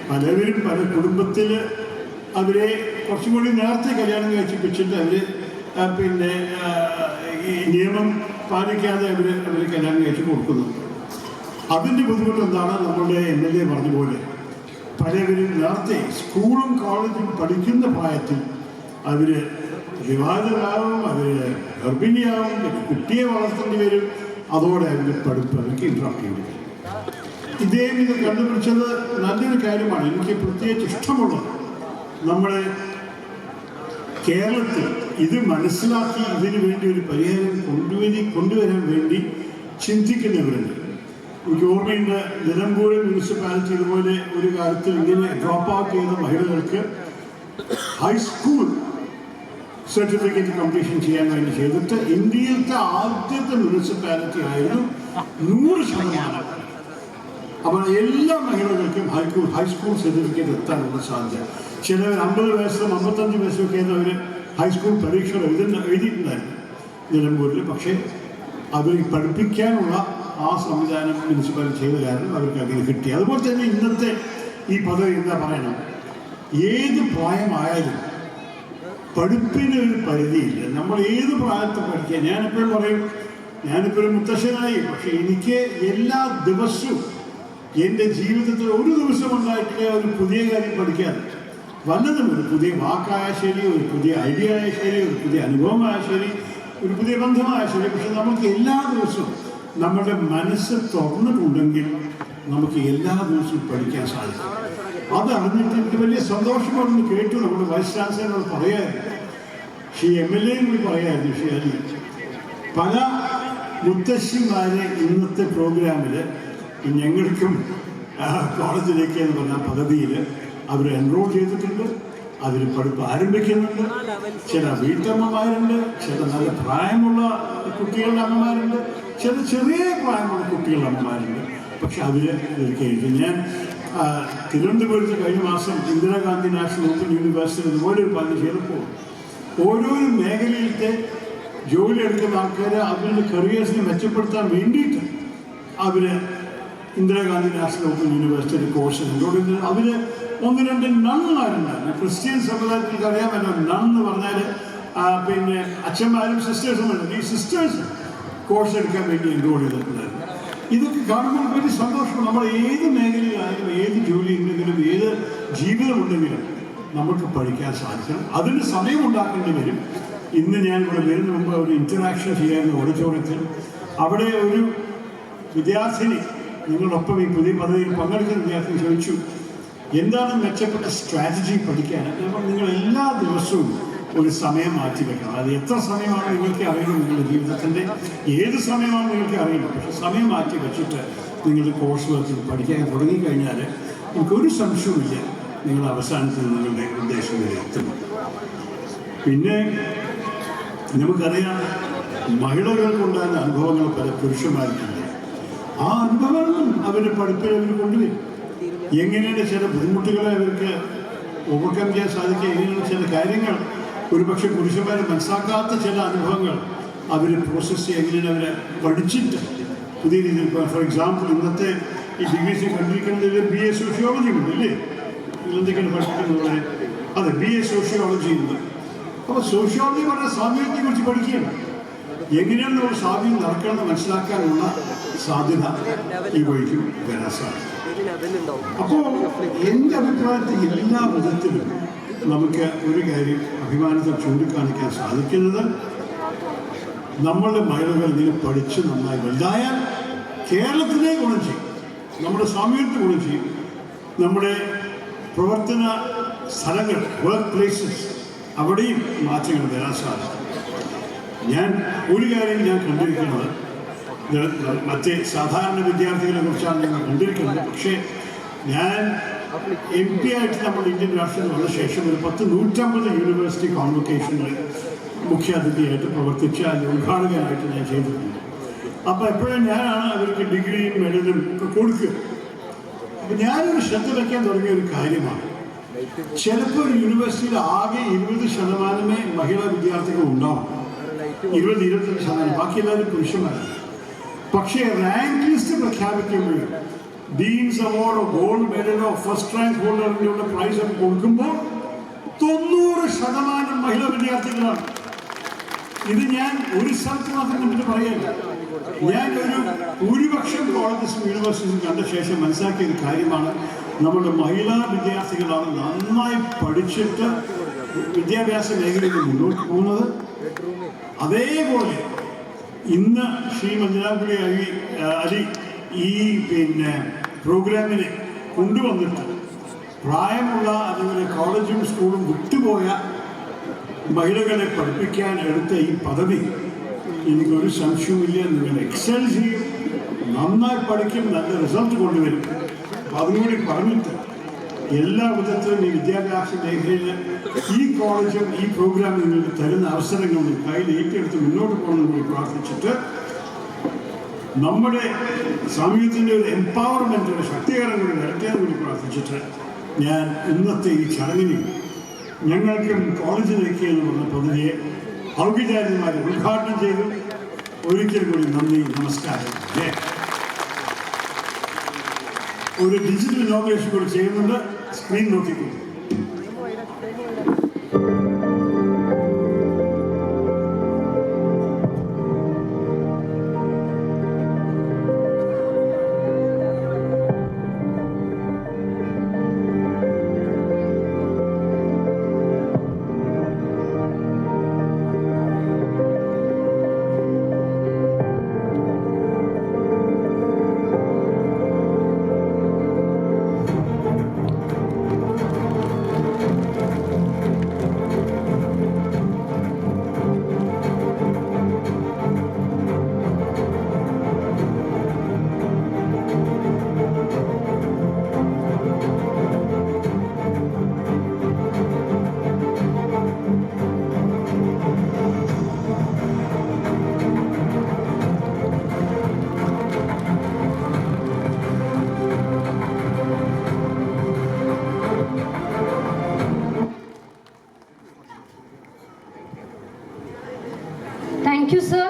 പലവരും പല കുടുംബത്തിൽ അവരെ കുറച്ചും കൂടി നേരത്തെ കല്യാണം കഴിച്ചിപ്പിച്ചിട്ട് അവർ ഈ നിയമം പാലിക്കാതെ അവർ കല്യാണം കഴിച്ച് കൊടുക്കുന്നു. അതിൻ്റെ ബുദ്ധിമുട്ട് എന്താണ്? നമ്മുടെ MLA പറഞ്ഞ പോലെ പലവരും നേരത്തെ സ്കൂളും കോളേജും പഠിക്കുന്ന പ്രായത്തിൽ അവർ വിവാഹിതരാകും, അവർ ഗർഭിണിയാവും, കുട്ടിയെ വളർത്തേണ്ടി വരും. അതോടെ അവരുടെ പഠിപ്പ് അവർക്ക് ഇൻട്രപ്റ്റ് ചെയ്യേണ്ടി വരും. ഇദ്ദേഹം ഇത് കണ്ടുപിടിച്ചത് നല്ലൊരു കാര്യമാണ്. എനിക്ക് പ്രത്യേകിച്ച് ഇഷ്ടമുള്ളത്, നമ്മുടെ കേരളത്തിൽ ഇത് മനസ്സിലാക്കി ഇതിനു വേണ്ടി ഒരു പരിഹാരം കൊണ്ടുവരാൻ വേണ്ടി ചിന്തിക്കുന്നവരുണ്ട്. എനിക്ക് ഓർമ്മയുണ്ട്, നിലമ്പൂർ മുനിസിപ്പാലിറ്റി ഇതുപോലെ ഒരു കാലത്തിൽ ഇങ്ങനെ ഡ്രോപ്പ് ഔട്ട് ചെയ്ത മഹിളകൾക്ക് ഹൈസ്കൂൾ സർട്ടിഫിക്കറ്റ് കംപ്ലീഷൻ ചെയ്യാൻ വേണ്ടി ചെയ്തിട്ട് ഇന്ത്യയിലത്തെ ആദ്യത്തെ മുനിസിപ്പാലിറ്റി ആയിരുന്നു 100%. അപ്പോൾ എല്ലാ മഹിളകൾക്കും ഹൈസ്കൂൾ സർട്ടിഫിക്കറ്റ് എത്താനുള്ള സാധ്യത. ചിലവർ 50 വയസ്സിലും 55 വയസ്സൊക്കെ അവർ ഹൈസ്കൂൾ പരീക്ഷകൾ എഴുതിയിട്ടുണ്ടായിരുന്നു നിലമ്പൂരിൽ. പക്ഷേ അവർ പഠിപ്പിക്കാനുള്ള ആ സംവിധാനം മുനിസിപ്പാലിറ്റി ചെയ്ത കാരണം അവർക്ക് അങ്ങനെ കിട്ടി. അതുപോലെ തന്നെ ഇന്നത്തെ ഈ പദവി എന്താ പറയണം, ഏത് പ്രായമായാലും പഠിപ്പിന് ഒരു പരിധിയില്ല. നമ്മൾ ഏത് പ്രായത്തിൽ പഠിക്കുക. ഞാനെപ്പോഴും പറയും, ഞാനിപ്പോൾ ഒരു മുത്തശ്ശനായി, പക്ഷെ എനിക്ക് എല്ലാ ദിവസവും എൻ്റെ ജീവിതത്തിൽ ഒരു ദിവസം ഉണ്ടായിട്ടുള്ള ഒരു പുതിയ കാര്യം പഠിക്കാൻ വല്ലതും, ഒരു പുതിയ വാക്കായ ശരി, ഒരു പുതിയ ഐഡിയ ആയ ശരി, ഒരു പുതിയ അനുഭവമായ ശരി, ഒരു പുതിയ ബന്ധമായ ശരി. പക്ഷെ നമുക്ക് എല്ലാ ദിവസവും നമ്മുടെ മനസ്സ് തുറന്നിട്ടുണ്ടെങ്കിൽ നമുക്ക് എല്ലാ ദിവസവും പഠിക്കാൻ സാധിക്കും. അതറിഞ്ഞിട്ട് എനിക്ക് വലിയ സന്തോഷമാണെന്ന് കേട്ടു. നമ്മുടെ വൈസ് ചാൻസലറോട് പറയായിരുന്നു, ശ്രീ MLA കൂടി പറയായിരുന്നു, ശ്രീ അലി, പല മുത്തശ്ശിമാരെ ഇന്നത്തെ പ്രോഗ്രാമിൽ ഞങ്ങൾക്കും കോളേജിലേക്ക് എന്ന് പറഞ്ഞ പദ്ധതിയിൽ അവർ എൻറോൾ ചെയ്തിട്ടുണ്ട്. അവർ പഠിപ്പ് ആരംഭിക്കുന്നുണ്ട്. ചില വീട്ടമ്മമാരുണ്ട്, ചില നല്ല പ്രായമുള്ള കുട്ടികളുടെ അമ്മമാരുണ്ട്, ചില ചെറിയ പ്രായമുള്ള കുട്ടികളുടെ അമ്മമാരുണ്ട്. പക്ഷെ അവർ ഇതൊക്കെ എഴുതി. ഞാൻ തിരുവനന്തപുരത്ത് കഴിഞ്ഞ മാസം ഇന്ദിരാഗാന്ധി നാഷണൽ ഓപ്പൺ യൂണിവേഴ്സിറ്റി ഇതുപോലെ ഒരു പദ്ധതി ചെയ്തപ്പോൾ ഓരോരോ മേഖലയിലത്തെ ജോലി എടുക്കുന്ന ആൾക്കാർ അവരുടെ കരിയേഴ്സിനെ മെച്ചപ്പെടുത്താൻ വേണ്ടിയിട്ട് അവർ Indira Gandhi national open university course ഉണ്ട്. അവർ ഒന്ന് രണ്ട് നണ്ണുമാരുണ്ടായിരുന്നു. ക്രിസ്ത്യൻ സമുദായത്തിലേക്ക് അറിയാമല്ലോ, നണ്ണ് പറഞ്ഞാൽ പിന്നെ അച്ഛന്മാരും സിസ്റ്റേഴ്സും ഉണ്ട്. ഈ സിസ്റ്റേഴ്സ് കോഴ്സ് എടുക്കാൻ വേണ്ടി എൻറോൾ ചെയ്തിട്ടുണ്ടായിരുന്നു. ഇതൊക്കെ കാണുമ്പോൾ വലിയ സന്തോഷം. നമ്മൾ ഏത് മേഖലയിലായാലും ഏത് ജോലി ഉണ്ടെങ്കിലും ഏത് ജീവിതമുണ്ടെങ്കിലും നമുക്ക് പഠിക്കാൻ സാധിക്കണം. അതിന് സമയം ഉണ്ടാക്കേണ്ടി വരും. ഇന്ന് ഞാൻ ഇവിടെ വരുന്ന മുമ്പ് ഒരു ഇൻറ്ററാക്ഷൻ ചെയ്യാവുന്ന ഓഡിറ്റോറിയത്തിൽ അവിടെ ഒരു വിദ്യാർത്ഥിനി നിങ്ങളൊപ്പം ഈ പുതിയ പദ്ധതിയിൽ പങ്കെടുക്കുന്ന വിദ്യാർത്ഥി ചോദിച്ചു, എന്താണ് മെച്ചപ്പെട്ട സ്ട്രാറ്റജി പഠിക്കാൻ? അപ്പോൾ നിങ്ങൾ എല്ലാ ദിവസവും ഒരു സമയം മാറ്റി വെക്കണം. അത് എത്ര സമയമാണ് നിങ്ങൾക്ക് അറിയണം, നിങ്ങളുടെ ജീവിതത്തിൻ്റെ ഏത് സമയമാണ് നിങ്ങൾക്ക് അറിയണം. പക്ഷെ സമയം മാറ്റി വെച്ചിട്ട് നിങ്ങളുടെ കോഴ്സ് വർക്ക് പഠിക്കാൻ തുടങ്ങിക്കഴിഞ്ഞാൽ എനിക്കൊരു സംശയവുമില്ല, നിങ്ങൾ അവസാനത്തിൽ നിങ്ങളുടെ ഉദ്ദേശം വരെ എത്തും. പിന്നെ നമുക്കറിയാം, മഹിളകൾക്കുണ്ടാകുന്ന അനുഭവങ്ങൾ പല പുരുഷന്മാർക്കുണ്ട്. ആ അനുഭവങ്ങളും അവരുടെ പഠിപ്പിൽ അവർ കൊണ്ടുവരും. എങ്ങനെയാണ് ചില ബുദ്ധിമുട്ടുകളെ അവർക്ക് ഓവർകം ചെയ്യാൻ സാധിക്കുക, എങ്ങനെയാണ് ചില കാര്യങ്ങൾ ഒരുപക്ഷെ പുരുഷന്മാർ മനസ്സിലാക്കാത്ത ചില അനുഭവങ്ങൾ അവർ പ്രോസസ്സ് ചെയ്യുക, എങ്ങനെയാണ് അവരെ പഠിച്ചിട്ട് പുതിയ രീതിയിൽ. ഫോർ എക്സാമ്പിൾ, ഇന്നത്തെ ഈ ഡിഗ്രീസ് കണ്ടിരിക്കുന്നത് BA സോഷ്യോളജി ഉണ്ട് ഇല്ലേ? ഇതിലെന്തൊക്കെയാണ് പഠിക്കുന്നത്? അതെ, BA സോഷ്യോളജി ഉണ്ട്. അപ്പോൾ സോഷ്യോളജി പറഞ്ഞാൽ സാമ്യത്തെ കുറിച്ച് പഠിക്കുകയാണ്. എങ്ങനെയാണ് നമ്മൾ സാമ്യം നടക്കണമെന്ന് മനസ്സിലാക്കാനുള്ള സാധ്യത ഈ വഴിക്കും വരാൻ സാധിക്കും. അപ്പോൾ എൻ്റെ അഭിപ്രായത്തിൽ എല്ലാ വിധത്തിലും നമുക്ക് ഒരു കാര്യം അഭിമാനത്തെ ചൂണ്ടിക്കാണിക്കാൻ സാധിക്കുന്നത്, നമ്മളുടെ മഹിളകൾ ഇങ്ങനെ പഠിച്ച് നന്നായി വലുതായാൽ കേരളത്തിനെ ഗുണം ചെയ്യും, നമ്മുടെ സാമ്യത്തെ ഗുണം ചെയ്യും, നമ്മുടെ പ്രവർത്തന സ്ഥലങ്ങൾ, വർക്ക് പ്ലേസസ്, അവിടെയും മാറ്റങ്ങൾ വരാൻ സാധിക്കും. ഞാൻ ഒരു കാര്യം ഞാൻ കണ്ടിരിക്കുന്നത്, മറ്റേ സാധാരണ വിദ്യാർത്ഥികളെ കുറിച്ചാണ് ഞങ്ങൾ കണ്ടിരിക്കുന്നത്. പക്ഷേ ഞാൻ MP ആയിട്ട് നമ്മൾ ഇന്ത്യൻ രാഷ്ട്രീയം വന്ന ശേഷം ഒരു 150 യൂണിവേഴ്സിറ്റി കോൺവൊക്കേഷനിൽ മുഖ്യാതിഥിയായിട്ട് പ്രവർത്തിച്ച അതിൻ്റെ ഉദ്ഘാടകനായിട്ട് ഞാൻ ചെയ്തിട്ടുണ്ട്. അപ്പോൾ എപ്പോഴും ഞാനാണ് അവർക്ക് ഡിഗ്രിയും മെഡലും ഒക്കെ കൊടുക്കുക. അപ്പം ഞാനൊരു ശ്രദ്ധ വയ്ക്കാൻ തുടങ്ങിയ ഒരു കാര്യമാണ്, ചിലപ്പോൾ ഒരു യൂണിവേഴ്സിറ്റിയിൽ ആകെ 20% മഹിളാ വിദ്യാർത്ഥികൾ ഉണ്ടാവും, 20-25%, ബാക്കി എല്ലാവരും പുരുഷന്മാരാണ്. പക്ഷേ റാങ്ക് ലിസ്റ്റ് പ്രഖ്യാപിക്കുമ്പോൾ ഡീൻസ് അവാർഡോ ഗോൾഡ് മെഡലോ ഫസ്റ്റ് റാങ്ക് ഹോൾഡറിനുള്ള പ്രൈസ് ഒക്കെ കൊടുക്കുമ്പോൾ 90% മഹിളാ വിദ്യാർത്ഥികളാണ്. ഇത് ഞാൻ ഒരു സ്ഥലത്ത് മാത്രം കണ്ടിട്ട് പറയല്ല, ഞാൻ ഒരു ഭൂരിപക്ഷം കോളേജസും യൂണിവേഴ്സിറ്റിയും കണ്ട ശേഷം മനസ്സിലാക്കിയ ഒരു കാര്യമാണ്, നമ്മുടെ മഹിളാ വിദ്യാർത്ഥികളാണ് നന്നായി പഠിച്ചിട്ട് വിദ്യാഭ്യാസ മേഖലയിൽ മുന്നോട്ട് പോകുന്നത്. അതേപോലെ ഇന്ന് ശ്രീ മഞ്ജുലാംകുടി അലി ഈ പ്രോഗ്രാമിനെ കൊണ്ടുവന്നിട്ട് പ്രായമുള്ള അതുപോലെ കോളേജും സ്കൂളും വിട്ടുപോയ മഹിളകളെ പഠിപ്പിക്കാൻ എടുത്ത ഈ പദവി എനിക്കൊരു സംശയവുമില്ല, നിങ്ങൾ എക്സൽ ചെയ്യും, നന്നായി പഠിക്കും, നല്ല റിസൾട്ട് കൊണ്ടുവരും. അപ്പം അതുകൂടി പറഞ്ഞിട്ട് എല്ലാ വിധത്തിലും ഈ വിദ്യാഭ്യാസ മേഖലയിൽ ഈ കോളേജും ഈ പ്രോഗ്രാമും നിങ്ങൾക്ക് തരുന്ന അവസരങ്ങൾ കയ്യിൽ ഏറ്റെടുത്ത് മുന്നോട്ട് പോകണമെന്ന് കൂടി പ്രാർത്ഥിച്ചിട്ട്, നമ്മുടെ സമൂഹത്തിൻ്റെ ഒരു എംപവർമെൻ്റ്, ഒരു ശക്തീകരണം കൂടി വരട്ടെന്ന് കൂടി പ്രാർത്ഥിച്ചിട്ട് ഞാൻ ഇന്നത്തെ ഈ ചടങ്ങിന് ഞങ്ങൾക്കും കോളേജിലേക്ക് എന്ന് പറഞ്ഞ പദ്ധതിയെ ഔപചാരികമായി ഉദ്ഘാടനം ചെയ്തു. ഒരിക്കൽ കൂടി നന്ദി, നമസ്കാരം. ഒരു ഡിജിറ്റൽ ഇനോഗ്രേഷൻ കൂടി ചെയ്യുന്നുണ്ട്, സ്ക്രീൻ നോക്കിക്കൊണ്ട്. Thank you, sir.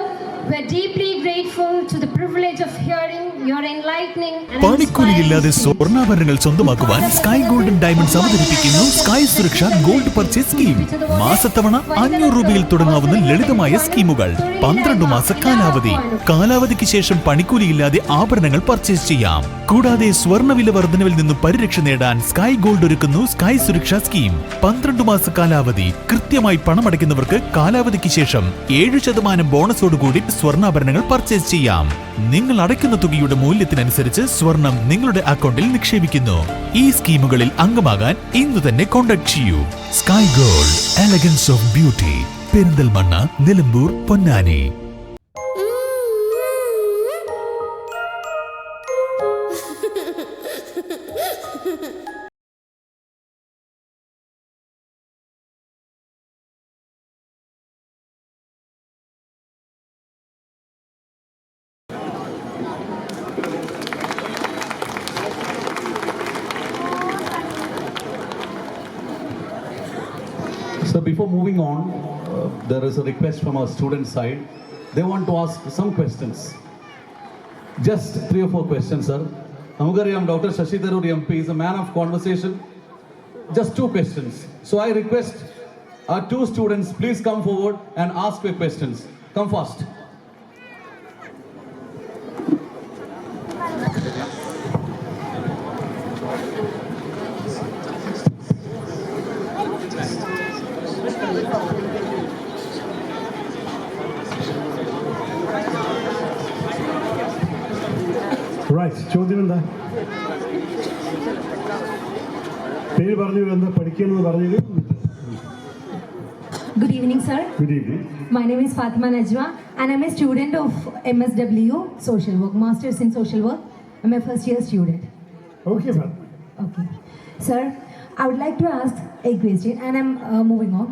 We're deeply grateful to the privilege of hearing your enlightening and പണിക്കൂലിയില്ലാതെ inspiring speech. സ്വർണ്ണാഭരണങ്ങൾ സ്വന്തമാക്കുവാൻ സ്കൈ ഗോൾഡൻ ഡയമണ്ട്സ് അവതരിപ്പിക്കുന്നു സ്കൈ സുരക്ഷ ഗോൾഡ് പർച്ചേസ് സ്കീം. മാസത്തവണ 500 രൂപയിൽ തുടങ്ങാവുന്ന ലളിതമായ സ്കീമുകൾ. 12 മാസ കാലാവധി. കാലാവധിക്ക് ശേഷം പണിക്കൂലിയില്ലാതെ ആഭരണങ്ങൾ പർച്ചേസ് ചെയ്യാം. കൂടാതെ സ്വർണ്ണവില വർധനവിൽ നിന്ന് പരിരക്ഷ നേടാൻ സ്കൈ ഗോൾഡ് ഒരുക്കുന്നു സ്കൈ സുരക്ഷ സ്കീം. 12 മാസ കാലാവധി. കൃത്യമായി പണമടയ്ക്കുന്നവർക്ക് കാലാവധിക്ക് ശേഷം 7% ബോണസോടുകൂടി സ്വർണ്ണാഭരണങ്ങൾ പർച്ചേസ് ചെയ്യാം. നിങ്ങൾ അടയ്ക്കുന്ന തുകയുടെ മൂല്യത്തിനനുസരിച്ച് സ്വർണം നിങ്ങളുടെ അക്കൗണ്ടിൽ നിക്ഷേപിക്കുന്നു. ഈ സ്കീമുകളിൽ അംഗമാകാൻ ഇന്ന് തന്നെ കോൺടാക്ട് ചെയ്യൂ. Sky Gold, elegance of beauty, Perinthalmanna, Nilambur, Ponnani. So before moving on, there is a request from our student side. They want to ask some questions. Just 3 or 4 questions, sir. Namukariam Dr. Shashi Tharoor MP is a man of conversation. Just 2 questions. So I request our 2 students, please come forward and ask your questions. Come fast. Right, ചോദ്യം എന്താ? പേര് പറഞ്ഞു, എന്താ പഠിക്കുന്നത് പറഞ്ഞു? Good evening, sir. Good evening. My name is Fatima Najwa, and I'm a student of MSW Social Work, Masters in Social Work. I'm a first year student. Okay Fathima. Okay. Sir, I would like to ask a question, and I'm moving on.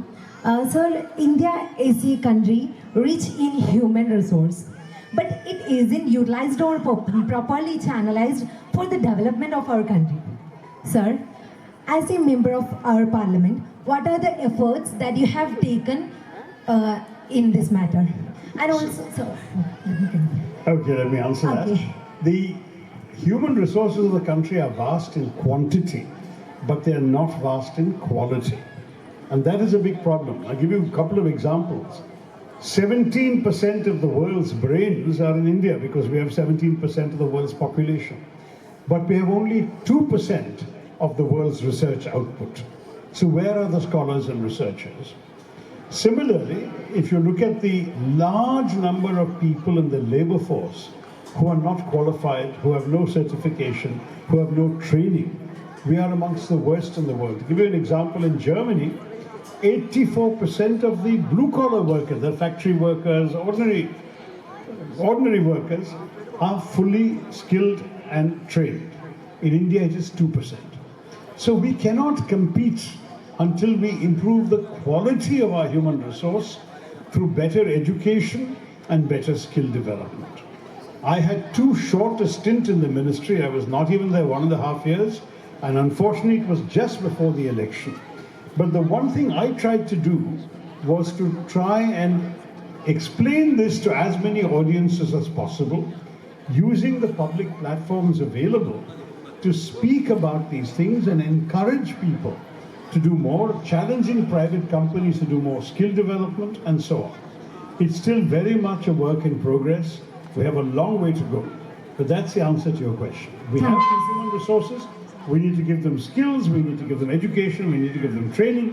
Sir, India is a country rich in human resource, but it isn't utilized or properly channelized for the development of our country. Sir, as a member of our parliament, what are the efforts that you have taken in this matter? And also, sir, Okay, let me answer Okay. that. The human resources of the country are vast in quantity, but they are not vast in quality. And that is a big problem. I'll give you a couple of examples. 17% of the world's brains are in India because we have 17% of the world's population. But we have only 2% of the world's research output. So where are the scholars and researchers? Similarly, if you look at the large number of people in the labor force who are not qualified, who have no certification, who have no training, we are amongst the worst in the world. To give you an example, in Germany, 84% of the blue-collar workers, the factory workers, ordinary workers, are fully skilled and trained. In India, it is 2%. So we cannot compete until we improve the quality of our human resource through better education and better skill development. I had too short a stint in the ministry. I was not even there 1.5 years, and unfortunately it was just before the election. But the one thing I tried to do was to try and explain this to as many audiences as possible, using the public platforms available to speak about these things and encourage people to do more, challenging private companies to do more skill development and so on. It's still very much a work in progress. We have a long way to go. But that's the answer to your question. We have human resources. We need to give them skills. We need to give them education. We need to give them training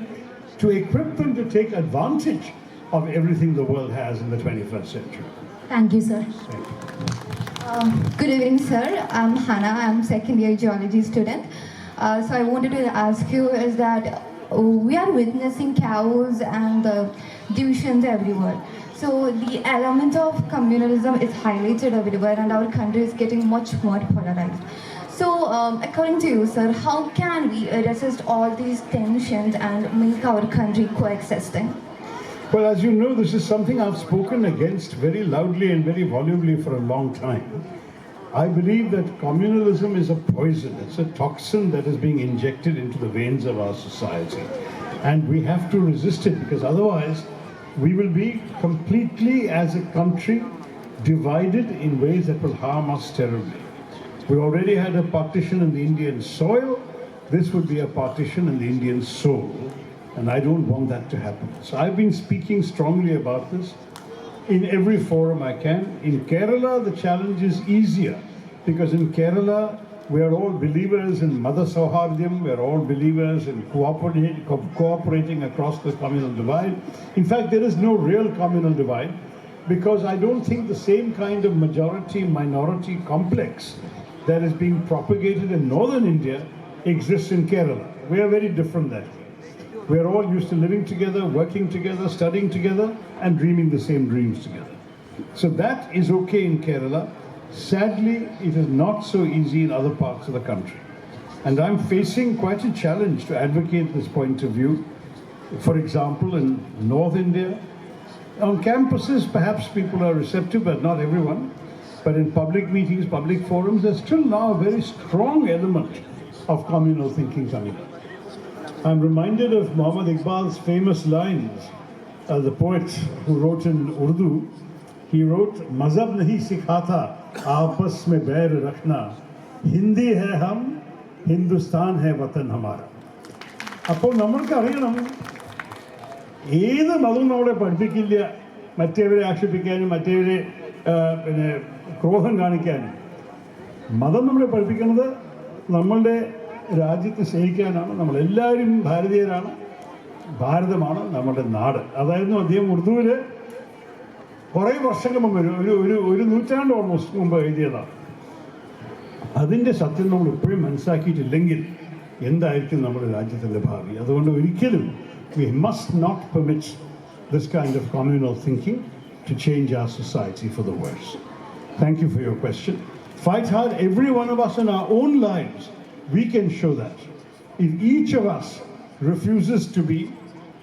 to equip them to take advantage of everything the world has in the 21st century. thank you, sir. Thank you. Good evening, sir. I'm Hannah. I'm second year geology student. So I wanted to ask you is that we are witnessing chaos and divisions everywhere. So the element of communalism is highlighted everywhere, and our country is getting much more polarized. So according to you, sir, how can we resist all these tensions and make our country coexisting? Well, as you know, this is something I've spoken against very loudly and very volubly for a long time. I believe that communalism is a poison. It's a toxin that is being injected into the veins of our society. And we have to resist it, because otherwise we will be completely, as a country, divided in ways that will harm us terribly. We already had a partition in the Indian soil. This would be a partition in the Indian soul. And I don't want that to happen. So I've been speaking strongly about this in every forum I can. In Kerala, the challenge is easier because in Kerala, we are all believers in Mother Sauhardyam. We are all believers in cooperating across the communal divide. In fact, there is no real communal divide because I don't think the same kind of majority-minority complex that is being propagated in northern India exists in Kerala. We are very different that way. We are all used to living together, working together, studying together, and dreaming the same dreams together. So that is okay in Kerala. Sadly, it is not so easy in other parts of the country. And I'm facing quite a challenge to advocate this point of view. For example, in North India, on campuses, perhaps people are receptive, but not everyone. But in public meetings, public forums, there's still now a very strong element of communal thinking coming up. I'm reminded of Muhammad Iqbal's famous lines, the poet who wrote in Urdu. He wrote, "Mazhab nahi sikhata, aapas mein bair rakhna. Hindi hai hum, Hindustan hai watan hamara." അപ്പോൾ നമ്മൾക്ക് അറിയണം ഏത് മതവും നമ്മളെ പഠിപ്പിക്കില്ല മറ്റേവരെ ആക്ഷേപിക്കാനും മറ്റേവരെ ക്രോധം കാണിക്കാനും. മതം നമ്മളെ പഠിപ്പിക്കുന്നത് നമ്മളുടെ രാജ്യത്തെ സ്നേഹിക്കാനാണ്. നമ്മളെല്ലാവരും ഭാരതീയരാണ്, ഭാരതമാണ് നമ്മുടെ നാട്. അതായിരുന്നു അദ്ദേഹം ഉറുദുവിൽ കുറേ വർഷങ്ങൾ മുമ്പ് ഒരു നൂറ്റാണ്ട് ഓൾമോസ്റ്റ് മുമ്പ് എഴുതിയതാണ്. അതിൻ്റെ സത്യം നമ്മൾ ഇപ്പോഴും മനസ്സിലാക്കിയിട്ടില്ലെങ്കിൽ എന്തായിരിക്കും നമ്മുടെ രാജ്യത്തിൻ്റെ ഭാവി? അതുകൊണ്ട് ഒരിക്കലും we must not permit this kind of communal thinking to change our society for the worse. Thank you for your question. Fight hard, every one of us in our own lives. We can show that. If each of us refuses to be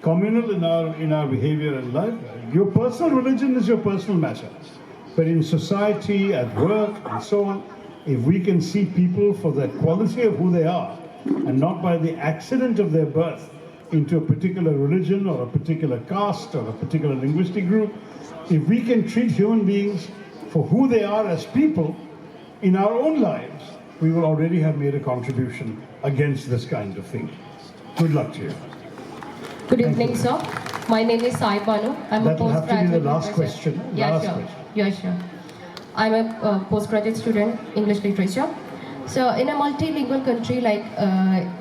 communal in our behavior and life, your personal religion is your personal matter. But in society, at work, and so on, if we can see people for the quality of who they are, and not by the accident of their birth into a particular religion or a particular caste or a particular linguistic group, if we can treat human beings for who they are as people in our own lives, we will already have made a contribution against this kind of thing. Good luck to you. Good evening, sir. My name is Sai Banu. I'm That a will have to be the postgraduate. last question. Yeah, Last sure. question. Yeah, sure. I'm a postgraduate student, English literature. So, in a multilingual country like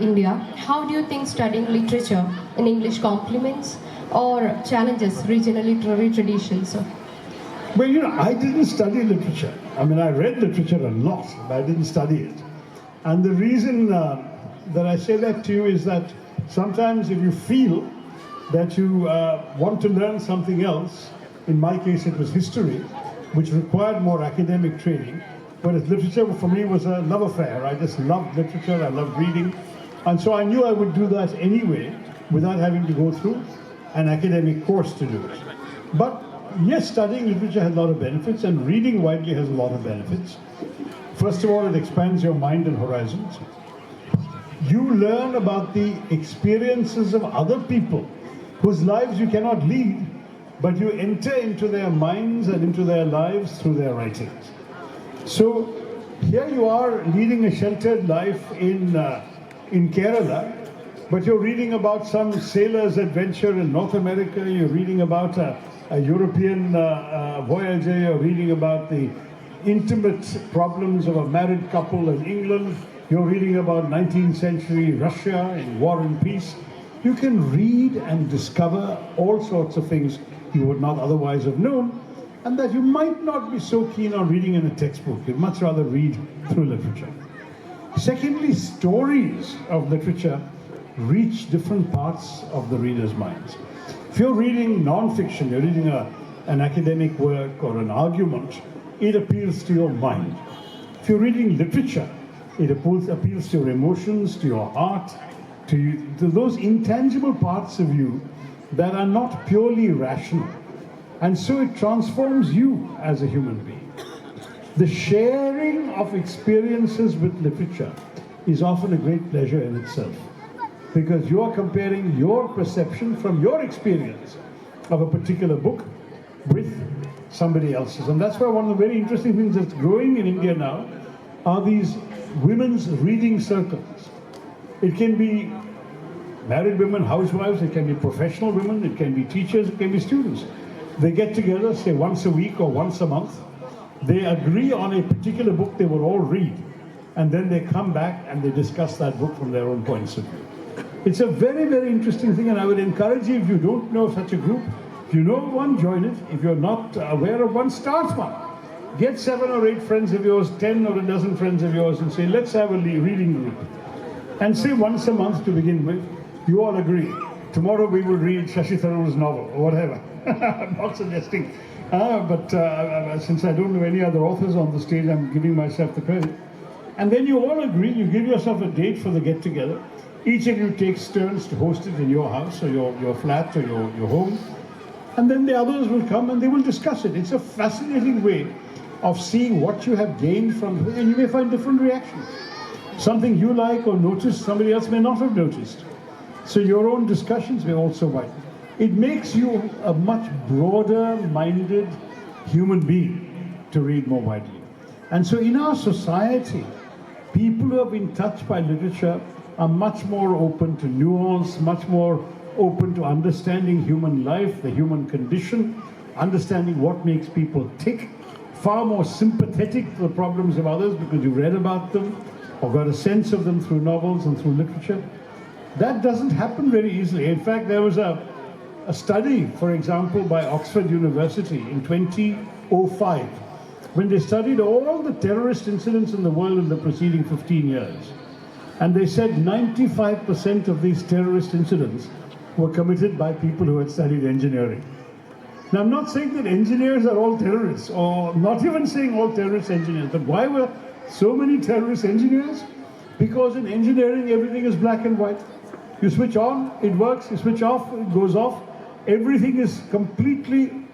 India, how do you think studying literature in English complements or challenges regional literary traditions, sir? Well, I didn't study literature. I mean, I read literature a lot, but I didn't study it. And the reason that I say that to you is that sometimes if you feel that you want to learn something else, in my case it was history, which required more academic training, whereas literature for me was a love affair. I just loved literature, I loved reading. And so I knew I would do that anyway without having to go through an academic course to do it. But yes, studying literature has a lot of benefits and reading widely has a lot of benefits. First of all, it expands your mind and horizons. You learn about the experiences of other people whose lives you cannot lead, but you enter into their minds and into their lives through their writings. So here you are leading a sheltered life in Kerala, but you're reading about some sailor's adventure in North America, you're reading about a European voyager, you're reading about the intimate problems of a married couple in England, you're reading about 19th century Russia in War and Peace. You can read and discover all sorts of things you would not otherwise have known, and that you might not be so keen on reading in a textbook. You'd much rather read through literature. Secondly, stories of literature reach different parts of the reader's minds. If you're reading non-fiction, you're reading an academic work or an argument, it appeals to your mind. If you're reading literature, it appeals to your emotions, to your heart, to those intangible parts of you that are not purely rational. And so it transforms you as a human being. The sharing of experiences with literature is often a great pleasure in itself, because you are comparing your perception from your experience of a particular book with somebody else's. And that's why one of the very interesting things that's growing in India now are these women's reading circles. It can be married women, housewives, it can be professional women, it can be teachers, it can be students. They get together, say once a week or once a month. They agree on a particular book they will all read. And then they come back and they discuss that book from their own points of view. It's a very, very interesting thing, and I would encourage you, if you don't know such a group, if you know of one, join it. If you're not aware of one, start one. Get 7 or 8 friends of yours, 10 or a dozen friends of yours, and say, let's have a reading group. And say once a month to begin with, you all agree. Tomorrow we will read Shashi Tharoor's novel, or whatever. I'm not suggesting. But since I don't know any other authors on the stage, I'm giving myself the credit. And then you all agree, you give yourself a date for the get-together. Each of you takes turns to host it in your house or your flat or your home. And then the others will come and they will discuss it. It's a fascinating way of seeing what you have gained from it, and you may find different reactions. Something you like or notice, somebody else may not have noticed. So your own discussions may also widen. It makes you a much broader-minded human being to read more widely. And so in our society, people who have been touched by literature are much more open to nuance, much more open to understanding human life, the human condition, understanding what makes people tick, far more sympathetic to the problems of others because you've read about them or got a sense of them through novels and through literature. That doesn't happen very easily. In fact, there was a study, for example, by Oxford University in 2005, when they studied all the terrorist incidents in the world in the preceding 15 years. And they said 95% of these terrorist incidents were committed by people who had studied engineering. Now, I'm not saying that engineers are all terrorists, or not even saying all terrorist engineers, but why were so many terrorist engineers? Because in engineering, everything is black and white. You switch on, it works. You switch off, it goes off. Everything is completely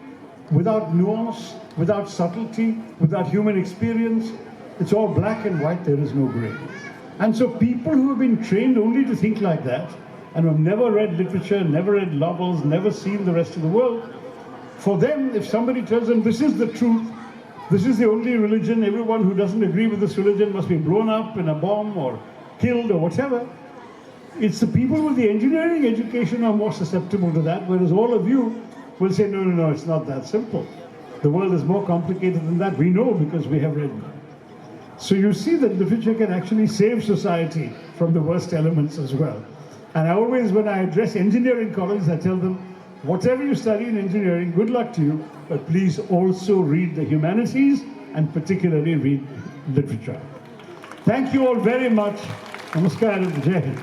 without nuance, without subtlety, without human experience. It's all black and white, there is no gray. And so people who have been trained only to think like that, and have never read literature, never read novels, never seen the rest of the world, for them, if somebody tells them this is the truth, this is the only religion, everyone who doesn't agree with this religion must be blown up in a bomb or killed or whatever, it's the people with the engineering education who are more susceptible to that, whereas all of you will say, no, it's not that simple. The world is more complicated than that. We know because we have read it. So you see that literature can actually save society from the worst elements as well. And I always, when I address engineering colleagues, I tell them, whatever you study in engineering, good luck to you, but please also read the humanities and particularly read literature. Thank you all very much. Namaskaram. Jai Hind.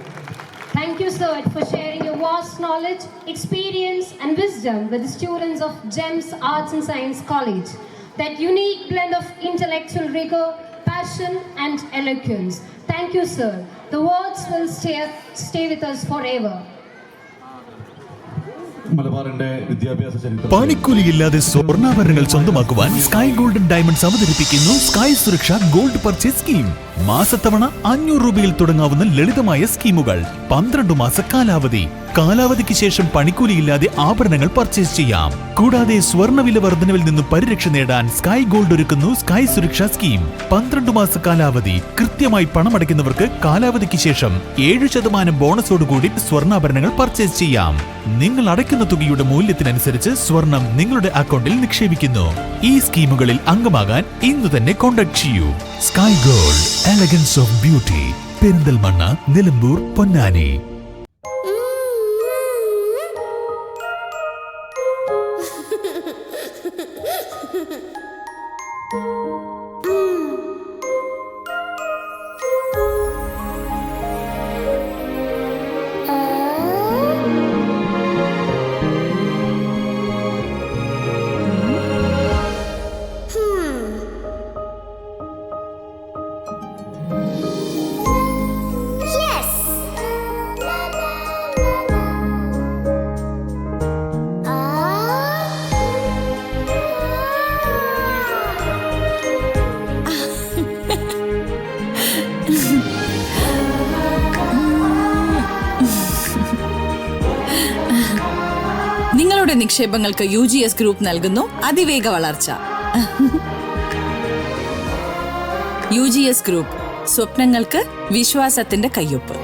Thank you, sir, for sharing your vast knowledge, experience, and wisdom with the students of GEMS Arts and Science College. That unique blend of intellectual rigor, passion, and eloquence. Thank you, sir. The words will stay with us forever. മലബാറിന്റെ വിദ്യാഭ്യാസ ചരിത്രം പണിക്കൂലിയില്ലാതെ സ്വർണ്ണാഭരണങ്ങൾ സ്വന്തമാക്കുവാൻ Sky golden diamonds അവതരിപ്പിക്കുന്നു Sky സുരക്ഷ gold purchase scheme. മാസത്തവണ 500 രൂപയിൽ തുടങ്ങാവുന്ന ലളിതമായ സ്കീമുകൾ. 12 മാസ കാലാവധി. കാലാവധിക്ക് ശേഷം പണിക്കൂലിയില്ലാതെ ആഭരണങ്ങൾ പർച്ചേസ് ചെയ്യാം. കൂടാതെ സ്വർണ്ണവില വർധനവിൽ നിന്നും പരിരക്ഷ നേടാൻ സ്കൈ ഗോൾഡ് ഒരുക്കുന്നു സ്കൈ സുരക്ഷ സ്കീം. 12 മാസ കാലാവധി. കൃത്യമായി പണമടയ്ക്കുന്നവർക്ക് കാലാവധിക്ക് ശേഷം 7% ബോണസോടുകൂടി സ്വർണ്ണാഭരണങ്ങൾ പർച്ചേസ് ചെയ്യാം. നിങ്ങൾ അടയ്ക്കുന്ന തുകയുടെ മൂല്യത്തിനനുസരിച്ച് സ്വർണം നിങ്ങളുടെ അക്കൗണ്ടിൽ നിക്ഷേപിക്കുന്നു. ഈ സ്കീമുകളിൽ അംഗമാകാൻ ഇന്ന് തന്നെ കോൺടാക്ട് ചെയ്യൂ. Sky Gold, elegance of beauty, Perinthalmanna, Nilambur, Ponnani. നിക്ഷേപങ്ങൾക്ക് UGS ഗ്രൂപ്പ് നൽകുന്നു അതിവേഗ വളർച്ച. UGS ഗ്രൂപ്പ്, സ്വപ്നങ്ങൾക്ക് വിശ്വാസത്തിന്റെ കയ്യൊപ്പ്.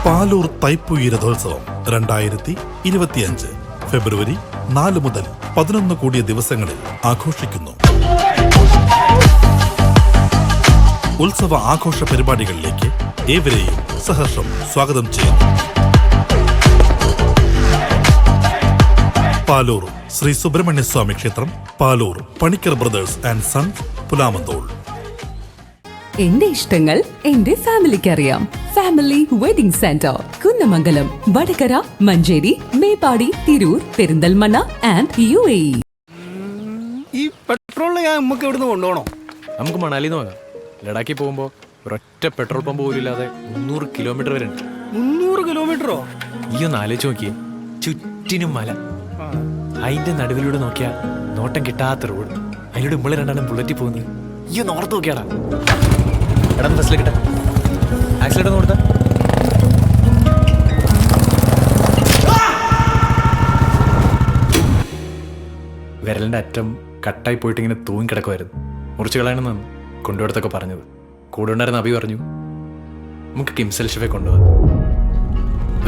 പാലൂർ തൈപ്പൂയ രഥോത്സവം 2025 ഫെബ്രുവരി 4 മുതൽ 11 കൂടിയ ദിവസങ്ങളിൽ ആഘോഷിക്കുന്നു. ഉത്സവ ആഘോഷ പരിപാടികളിലേക്ക് ഏവരെയും സഹർഷം സ്വാഗതം ചെയ്യുന്നു. പാലൂർ ശ്രീ സുബ്രഹ്മണ്യസ്വാമി ക്ഷേത്രം, Palur Panicker brothers and sons, Pulamanthole. എന്റെ ഇഷ്ടങ്ങൾ എന്റെ ഫാമിലിക്ക് അറിയാം. Family wedding centre, Kunnamangalam, Vadakara, Manjeri, Meppadi, Tirur, Perinthalmanna and UAE. ഈ പെട്രോളിന് നമുക്ക് ഇവിടുന്ന് കൊണ്ടുപോകണോ? നമുക്ക് മണാലിന്ന് പോകാം. ലഡാക്കിൽ പോകുമ്പോൾ ഒരൊറ്റ പെട്രോൾ പമ്പ് പോലും ഇല്ലാതെ 300 കിലോമീറ്റർ വരെ ഉണ്ട്. 300 കിലോമീറ്ററോ? ഈ ഒന്ന് ആലോചിച്ച് നോക്കിയേ. ചുറ്റിനും മല, അതിന്റെ നടുവിലൂടെ നോക്കിയാൽ നോട്ടം കിട്ടാത്ത റോഡ്, അതിലൂടെ നമ്മളെ രണ്ടാണ് ബുള്ളറ്റിൽ പോകുന്നത്. ഈ ഒന്ന് ഓർത്ത് നോക്കിയാടാ. എടാ ബസ്സിലേക്കിട്ടെ, ആക്സിഡന്റ് കൊടുത്ത വിരലിന്റെ അറ്റം കട്ടായി പോയിട്ട് ഇങ്ങനെ തൂങ്ങി കിടക്കുമായിരുന്നു. മുറിച്ച് കളയണമെന്നാണ് കൊണ്ടുപോടത്തൊക്കെ പറഞ്ഞത്. കൂടെ ഉണ്ടായിരുന്ന അഭി പറഞ്ഞു നമുക്ക് കിംസ് അൽ ഷിഫയെ കൊണ്ടുപോകാം.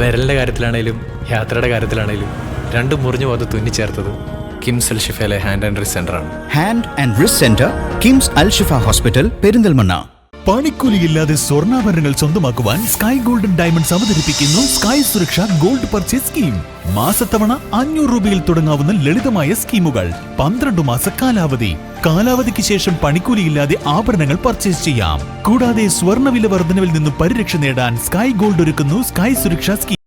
വിരലിന്റെ കാര്യത്തിലാണേലും യാത്രയുടെ കാര്യത്തിലാണേലും രണ്ടും മുറിഞ്ഞു പോകാതെ തുന്നിച്ചേർത്തത് കിംസ് അൽ ഷിഫയിലെ ഹാൻഡ് ആൻഡ് റിസ്റ്റ് സെന്റർ ആണ്. Hand and wrist centre, KIMS Al Shifa hospital, Perinthalmanna. പണിക്കൂലിയില്ലാതെ സ്വർണ്ണാഭരണങ്ങൾ സ്വന്തമാക്കുവാൻ സ്കൈ ഗോൾഡൻ ഡയമണ്ട്സ് അവതരിപ്പിക്കുന്നു സ്കൈ സുരക്ഷ ഗോൾഡ് പർച്ചേസ് സ്കീം. മാസത്തവണ 500 രൂപയിൽ തുടങ്ങാവുന്ന ലളിതമായ സ്കീമുകൾ. 12 മാസ കാലാവധി. കാലാവധിക്ക് ശേഷം പണിക്കൂലിയില്ലാതെ ആഭരണങ്ങൾ പർച്ചേസ് ചെയ്യാം. കൂടാതെ സ്വർണ്ണവില വർധനവിൽ നിന്നും പരിരക്ഷ നേടാൻ സ്കൈ ഗോൾഡ് ഒരുക്കുന്നു സ്കൈ സുരക്ഷ സ്കീം.